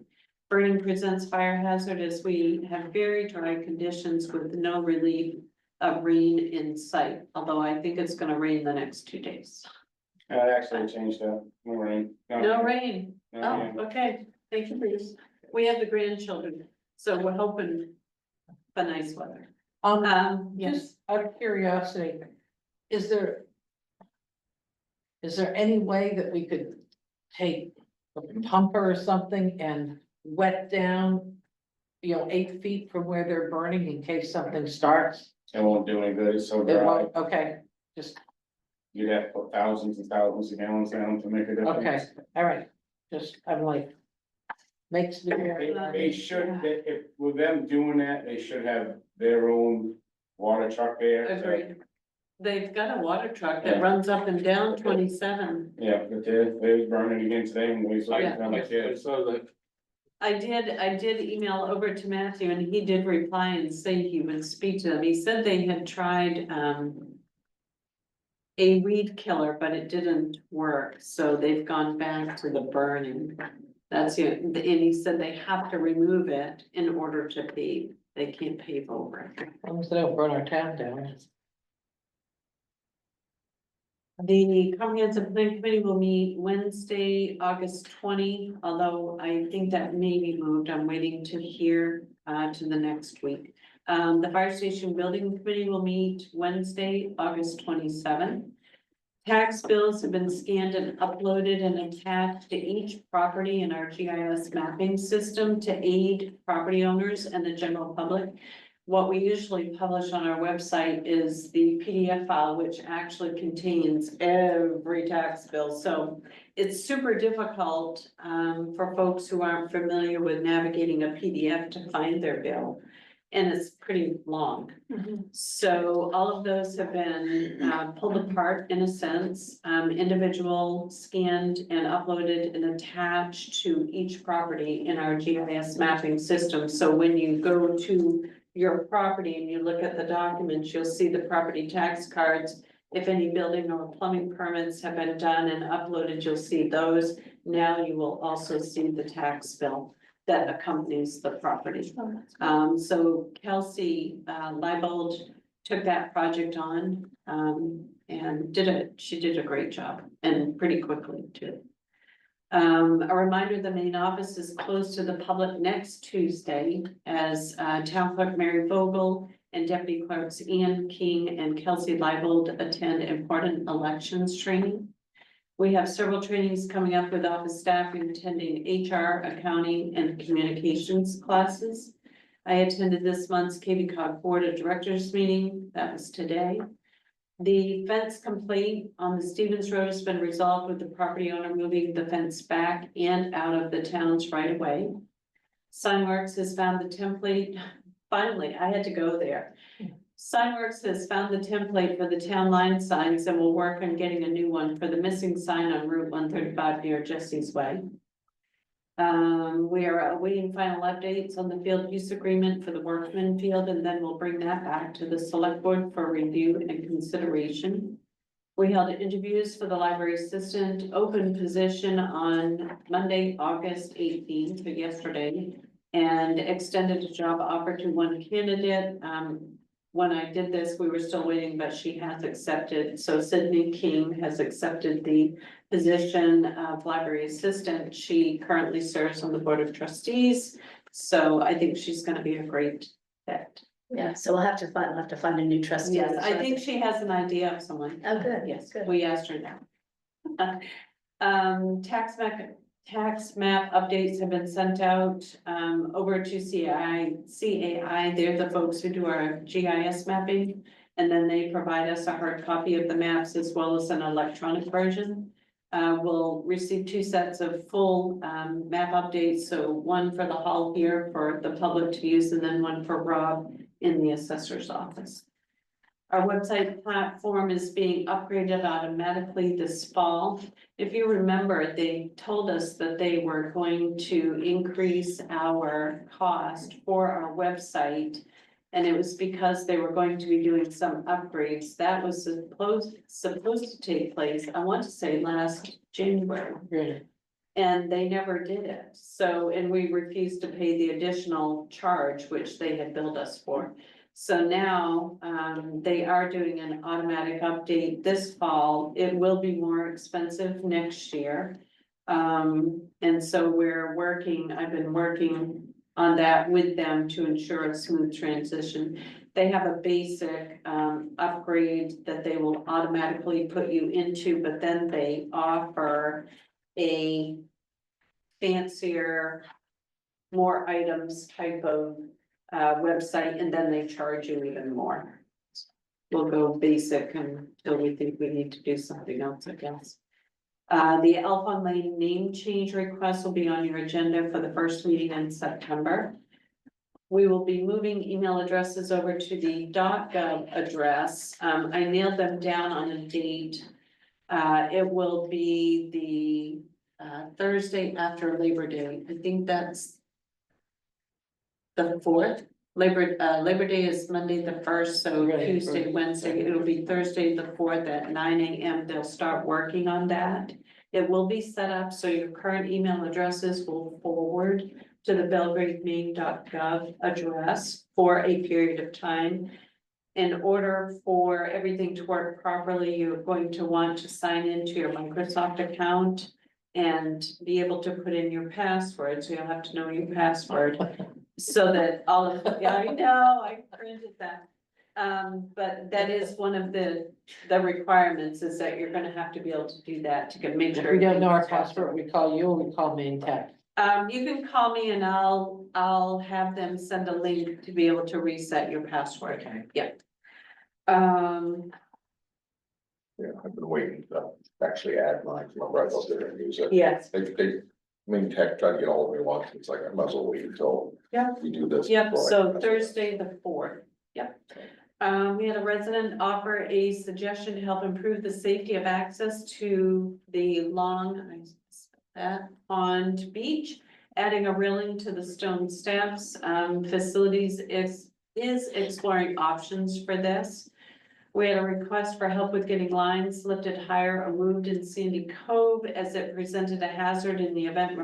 Burning presents fire hazard as we have very dry conditions with no relief of rain in sight, although I think it's gonna rain the next 2 days.
I actually changed that, no rain.
No rain.
No
Oh,
rain.
okay. Thank you, Bruce. We have the grandchildren, so we're hoping for nice weather. Yes.
Just out of curiosity, is there any way that we could take a pumper or something and wet down, 8 feet from where they're burning in case something starts?
It won't do any good, it's so
It
dry.
won't- Okay, just,
You'd have to put thousands and thousands of gallons down to make a difference.
okay, all right, just, I'm like, makes the.
They should, if, with them doing that, they should have their own water truck there.
Agreed. They've got a water truck that runs up and down 27.
Yeah, but they was burning again today and we.
I did email over to Matthew and he did reply and say he would speak to them. He said they had tried, a weed killer, but it didn't work, so they've gone back to the burning. That's it, and he said they have to remove it in order to pave, they can't pave over it.
As long as they don't burn our town down.
The comprehensive plan committee will meet Wednesday, August 20, although I think that may be moved, I'm waiting to hear to the next week. The fire station building committee will meet Wednesday, August 27. Tax bills have been scanned and uploaded and attached to each property in our GIS mapping system to aid property owners and the general public. What we usually publish on our website is the PDF file, which actually contains every tax bill. So it's super difficult for folks who aren't familiar with navigating a PDF to find their bill. And it's pretty long. So all of those have been pulled apart in a sense, individual scanned and uploaded and attached to each property in our GIS mapping system. So when you go to your property and you look at the documents, you'll see the property tax cards. If any building or plumbing permits have been done and uploaded, you'll see those. Now you will also see the tax bill that accompanies the property. So Kelsey Leibold took that project on and she did a great job and pretty quickly too. A reminder, the main office is closed to the public next Tuesday as Town Clerk Mary Vogel and Deputy Clerks Ian King and Kelsey Leibold attend important elections training. We have several trainings coming up with office staff attending HR, accounting, and communications classes. I attended this month's KV Board of Directors meeting, that was today. The fence complaint on the Stevens Road has been resolved with the property owner moving the fence back and out of the town's right of way. Signworks has found the template, finally, I had to go there. Signworks has found the template for the town line signs and will work on getting a new one for the missing sign on Route 135 near Jesse's Way. We are awaiting final updates on the field use agreement for the Workman Field, and then we'll bring that back to the select board for review and consideration. We held interviews for the library assistant open position on Monday, August 18th, so yesterday, and extended a job offer to one candidate. When I did this, we were still waiting, but she has accepted. So Sydney King has accepted the position of library assistant. She currently serves on the board of trustees. So I think she's going to be a great fit.
Yeah, so we'll have to find a new trustee.
Yes, I think she has an idea of someone.
Oh, good.
Yes,
Good.
we asked her now. Tax map updates have been sent out over to CAI. They're the folks who do our GIS mapping. And then they provide us a hard copy of the maps as well as an electronic version. We'll receive 2 sets of full map updates. So one for the hall here for the public to use and then one for Rob in the assessor's office. Our website platform is being upgraded automatically this fall. If you remember, they told us that they were going to increase our cost for our website. And it was because they were going to be doing some upgrades. That was supposed to take place, I want to say last January.
Really?
And they never did it. So, and we refused to pay the additional charge, which they had billed us for. So now, they are doing an automatic update this fall. It will be more expensive next year. And so I've been working on that with them to ensure a smooth transition. They have a basic, upgrade that they will automatically put you into, but then they offer a fancier, more items type of website, and then they charge you even more. We'll go basic until we think we need to do something else, I guess. The Alpine Lane name change request will be on your agenda for the first meeting in September. We will be moving email addresses over to the .gov address. I nailed them down on a date. It will be the Thursday after Labor Day. I think that's the 4th. Labor Day is Monday the 1st, so
Right,
Tuesday,
right.
Wednesday, it'll be Thursday the 4th at 9 AM. They'll start working on that. It will be set up so your current email addresses will forward to the belgrademaine.gov address for a period of time. In order for everything to work properly, you're going to want to sign into your Microsoft account and be able to put in your password, so you'll have to know your password. So that all of, yeah, I know, I printed that. But that is one of the requirements is that you're gonna have to be able to do that to make
If
sure.
we don't know our
everything's working.
password, we call you, or we call Main Tech.
You can call me and I'll have them send a link to be able to reset your password.
Okay.
Yeah.
Yeah, I've been waiting to actually add mine to my browser there and use it.
Yes,
Tech tried to get all of me once, it's like, I might as well wait until.
Yeah.
We do this.
yep,
before I-
so Thursday the 4th, yep. We had a resident offer a suggestion to help improve the safety of access to the Pond Beach, adding a railing to the stone steps. Facilities is exploring options for this. We had a request for help with getting lines lifted higher or moved in Sandy Cove as it presented a hazard in the event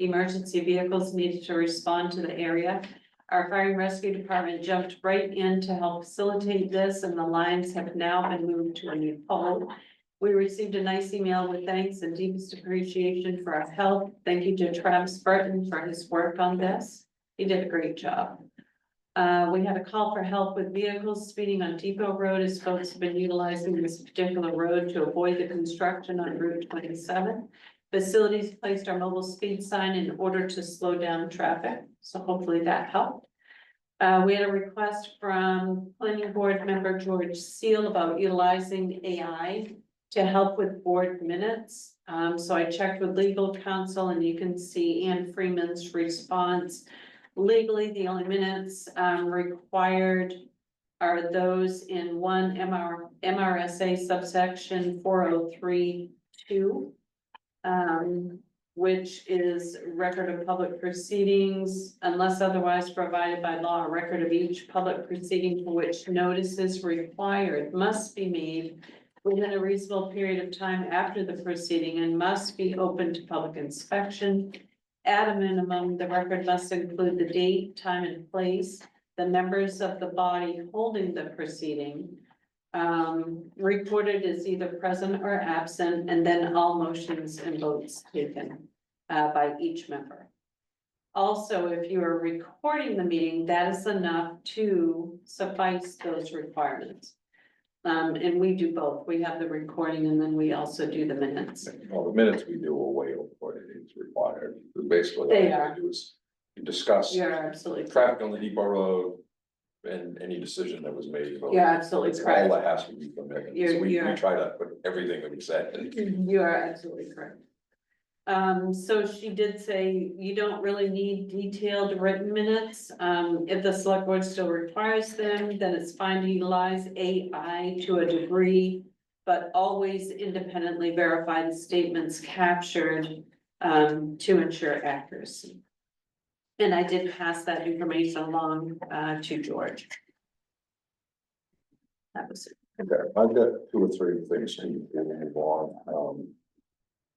emergency vehicles needed to respond to the area. Our fire and rescue department jumped right in to help facilitate this, and the lines have now been moved to a new pole. We received a nice email with thanks and deepest appreciation for our help. Thank you to Travis Burton for his work on this. He did a great job. We had a call for help with vehicles speeding on Depot Road as folks have been utilizing this particular road to avoid the construction on Route 27. Facilities placed our mobile speed sign in order to slow down traffic, so hopefully that helped. We had a request from planning board member George Seal about utilizing AI to help with board minutes. So I checked with legal counsel and you can see Ann Freeman's response. Legally, the only minutes required are those in one MRSA subsection 403(2). Which is record of public proceedings unless otherwise provided by law. A record of each public proceeding for which notice is required must be made within a reasonable period of time after the proceeding and must be open to public inspection. At a minimum, the record must include the date, time, and place, the members of the body holding the proceeding, recorded as either present or absent, and then all motions and votes taken by each member. Also, if you are recording the meeting, that is enough to suffice those requirements. And we do both. We have the recording and then we also do the minutes.
Well, the minutes we do are way over what it is required, basically.
They
all
are.
we do is discuss
You're absolutely,
traffic on the Depot Road. And any decision that was made. about it.
you're absolutely
It's all
correct.
that has to be permitted, so
You're-
we
you're-
try to put everything that we said.
You are absolutely correct. So she did say you don't really need detailed written minutes. If the select board still requires them, then it's fine to utilize AI to a degree. But always independently verify the statements captured, to ensure accuracy. And I did pass that information along, to George. That was it.
Okay, I've got 2 or 3 things to move on.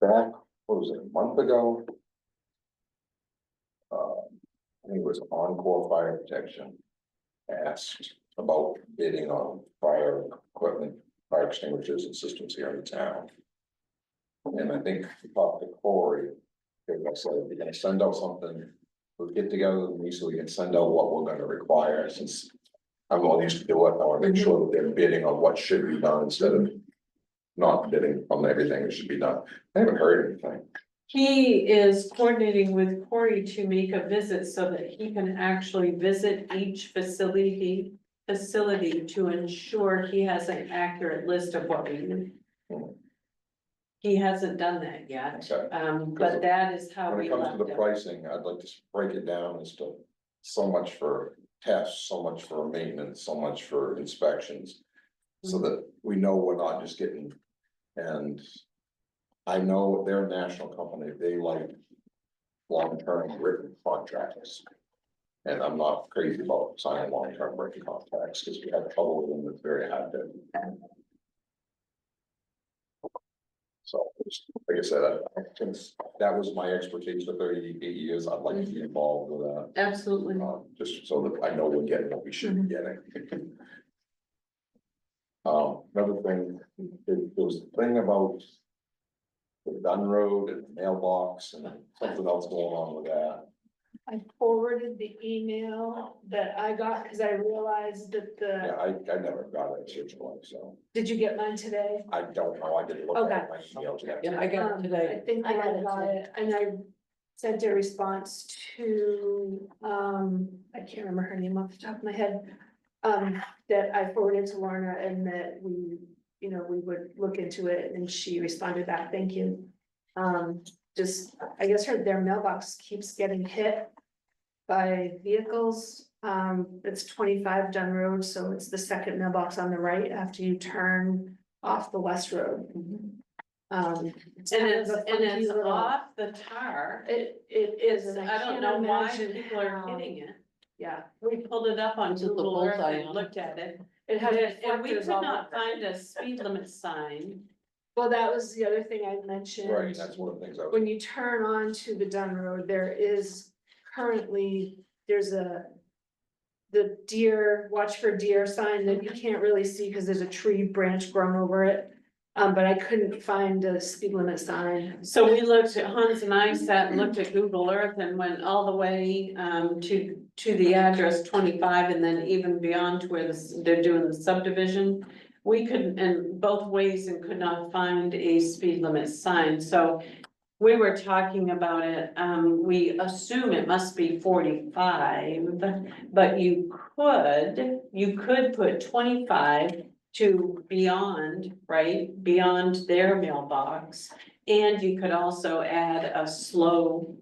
Back, what was it, a month ago? I think it was Encore Fire Protection asked about bidding on fire equipment, fire extinguishers and systems here in town. And I think we talked to Corey, because I said, we're gonna send out something, we'll get together with me so we can send out what we're gonna require, since I'm all used to do it, I wanna make sure that they're bidding on what should be done instead of not bidding on everything that should be done. I haven't heard anything.
He is coordinating with Corey to make a visit so that he can actually visit each facility to ensure he has an accurate list of what we need. He hasn't done that yet,
Okay.
but that is how
When
we
it comes
left
to the
it.
pricing, I'd like to break it down as to so much for tests, so much for maintenance, so much for inspections. So that we know we're not just getting, and I know they're a national company, they like long-term written contracts. And I'm not crazy about signing long-term written contracts, because we have trouble with them, it's very hard to. So, like I said, since that was my expertise for 38 years, I'd like to be involved with that.
Absolutely.
Just so that I know we're getting what we should be getting. Another thing, there was a thing about the Dunn Road and mailbox and something else going on with that.
I forwarded the email that I got, because I realized that
Yeah, I never got it originally, so
did you get mine today?
I don't know, I didn't look at my emails yet.
Yeah, I got it
I
today.
think
I got
I
it
got
today.
it, and I sent a response to, I can't remember her name off the top of my head. That I forwarded to Lorna and that we, you know, we would look into it, and she responded back, thank you. Just, I guess their mailbox keeps getting hit by vehicles. It's 25 Dunn Road, so it's the second mailbox on the right after you turn off the West Road. And it's off the tar. It is, and I don't know why people are hitting it. Yeah, we pulled it up on
Is it the
Google Earth
bullseye
and
on
looked at it. It had, and we could
reflectors all
not
over.
find a speed limit sign. Well, that was the other thing I mentioned.
Right, that's one of the things I was.
When you turn on to the Dunn Road, there is currently, there's the deer, watch for deer sign that you can't really see because there's a tree branch grown over it. But I couldn't find a speed limit sign. So we looked at, Hans and I sat and looked at Google Earth and went all the way to the address 25 and then even beyond to where they're doing the subdivision. We couldn't, and both ways, and could not find a speed limit sign, so we were talking about it, we assume it must be 45, but you could put 25 to beyond, right, beyond their mailbox. And you could also add a slow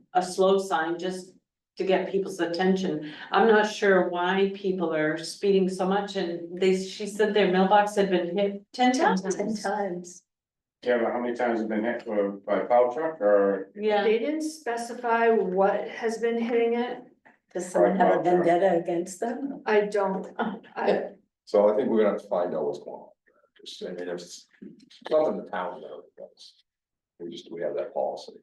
sign just to get people's attention. I'm not sure why people are speeding so much, and she said their mailbox had been hit 10 times.
10 times.
Yeah, but how many times have been hit by plow truck or?
Yeah, they didn't specify what has been hitting it.
Does someone have a vendetta against them?
I don't,
So I think we're gonna have to find out what's going on. Just, I mean, it's nothing the town does. We have that policy.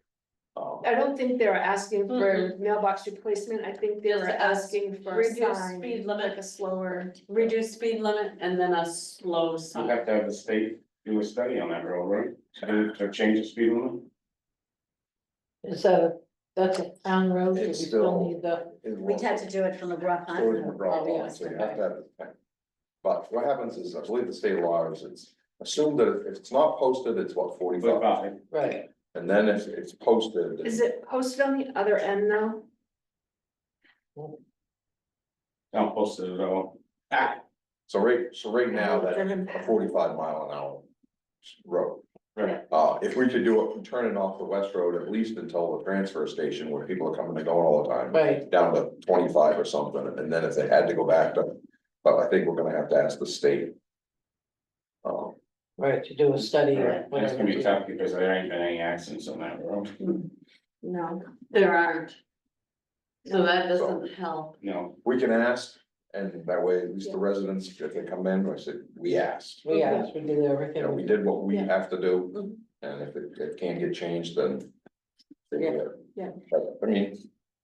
I don't think they're asking for mailbox replacement, I think they're
Just
asking for a
reduce
sign,
speed limit.
like a slower.
Reduce speed limit and then a slow
You
sign.
have to have the state do a study on that road, right? To change the speed limit?
Is that's a town road, so we
It's
still
still-
need the,
We'd have to do it from the Brook
So it's
Hunt.
McGraw
Oh, yeah,
law, so you have to have the- But what happens is, I believe the state law is, it's assumed that if it's not posted, it's what, 45?
But
right,
And then if it's posted.
Is it posted on the other end though?
don't post it at all.
So right now, that a 45 mile an hour road.
Right.
If we could do it, turning off the west road at least until the transfer station where people are coming and going all the time.
right.
Down to 25 or something, and then if they had to go back to, but I think we're gonna have to ask the state.
Right, to do a study or
Right, that's gonna be
whatever.
tough because there ain't been any accidents on that road,
No.
There aren't. So that doesn't help.
no.
We can ask, and that way, at least the residents, if they come in, I said, we asked.
We asked, we did
You
everything.
know, we did what we
Yeah.
have to do,
Mhm.
and if it can't get changed, then.
Yeah.
But, I mean,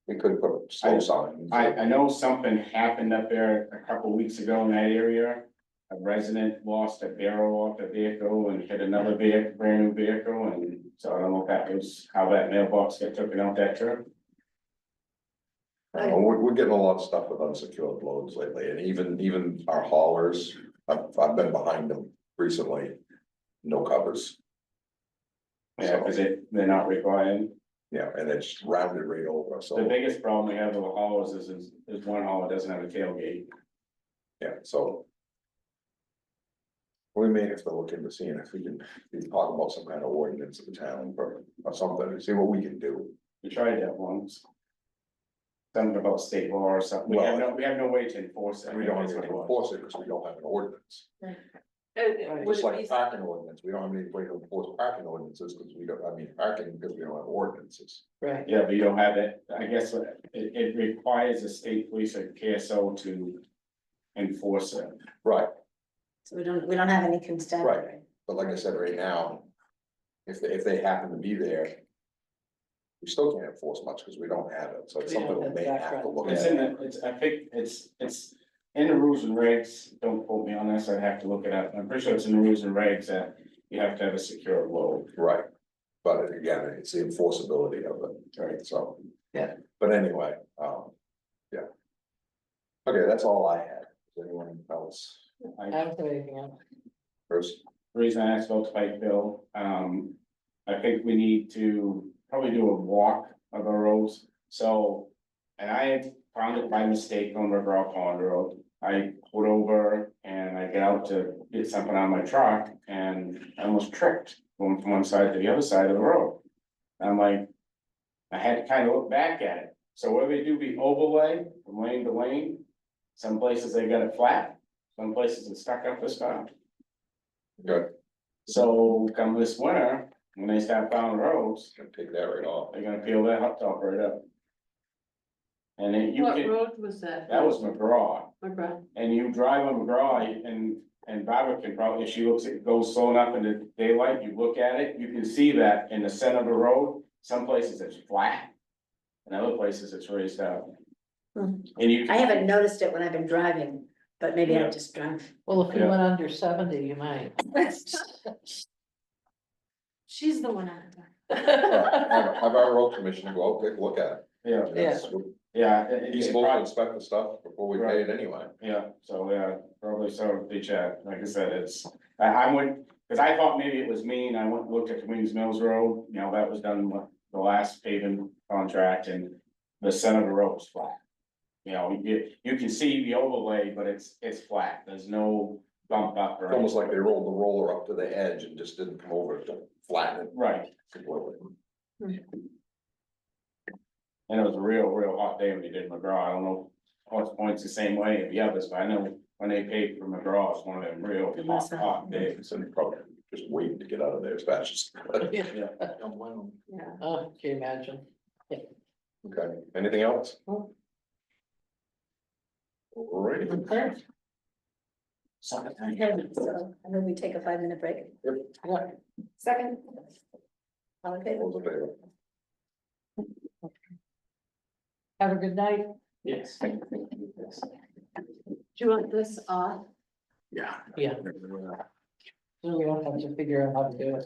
we could put slow signs.
I know something happened up there a couple weeks ago in that area. A resident lost a barrel off the vehicle and hit another vehicle, brand new vehicle, and so I don't know if that was how that mailbox got taken out that trip.
We're getting a lot of stuff with unsecured loads lately, and even our haulers, I've been behind them recently, no covers.
Yeah, cause they're not required.
Yeah, and it's rounded right over,
The
so,
biggest problem we have with the haulers is one hauler doesn't have a tailgate.
yeah, so. We may have to look into seeing if we can talk about some kind of ordinance of the town or something, to see what we can do.
We tried that once. Something about state law or something, we have no way to enforce it.
And we don't have
That's
to
what it was.
enforce it because we don't have an ordinance.
Would
Just
it
like
be-
parking ordinance, we don't have any way to enforce parking ordinances because we don't, I mean, parking because we don't have ordinances.
Right,
Yeah, but you don't have it, I guess it requires a state police or KSO to enforce it.
Right,
So we don't have any consent.
Right. but like I said, right now, if they happen to be there, we still can't enforce much because we don't have it, so it's
We don't
something we
have
may
that,
have to
right.
look
It's
at.
in the, I think it's in the rules and regs, don't quote me on this, I'd have to look it up, I'm pretty sure it's in the rules and regs that you have to have a secure load.
Right, but again, it's the enforceability of it, right, so.
Yeah.
But anyway, yeah. Okay, that's all I had. Does anyone else?
I don't have anything else.
Bruce?
The reason I asked about Spike Bill, I think we need to probably do a walk of the roads, so. And I had found it by mistake on McGraw Pond Road, I pulled over and I get out to get something on my truck and I almost tripped going from one side to the other side of the road. I'm like, I had to kind of look back at it, so what they do be overlay from lane to lane. Some places they got it flat, some places it's stuck up this far.
Good,
So come this winter, when they start plowing roads,
gonna take that right off.
they're gonna peel that hot top right up. And then you
What
can,
road was that?
that was McGraw,
Okay.
and you drive on McGraw and Barbara can probably, if she looks, it goes slow enough in the daylight, you look at it, you can see that in the center of the road, some places it's flat. And other places it's raised up.
Hmm.
And you.
I haven't noticed it when I've been driving, but maybe I
Yeah.
just drive.
Well, if you
Yeah.
went under 70, you might.
She's the one on
Have our road commissioner go out, take a look at it.
Yeah,
That's- He's supposed to inspect the stuff before we pay it anyway.
Yeah, so, yeah, probably so, they chat, like I said, it's, I went, cause I thought maybe it was me, and I went and looked at Queens Mills Road, you know, that was done with the last paving contract, and the center of the road was flat. You know, you can see the overlay, but it's flat, there's no bump up or
It's almost
anything.
like they rolled the roller up to the edge and just didn't come over to flatten it
Right,
completely.
and it was a real hot day when they did McGraw, I don't know, Horse Point's the same way as the others, but I know when they paved for McGraw, it's one of them real hot days.
So they probably just waiting to get out of there as fast as.
Yeah.
Yeah.
Oh, can you imagine?
Okay, anything else?
No.
Alright.
Okay.
So I know we take a 5-minute break.
Yeah.
Second. All in favor?
Those in favor?
Have a good night.
Yes.
Do you want this off?
Yeah.
Yeah. So we don't have to figure out how to do it.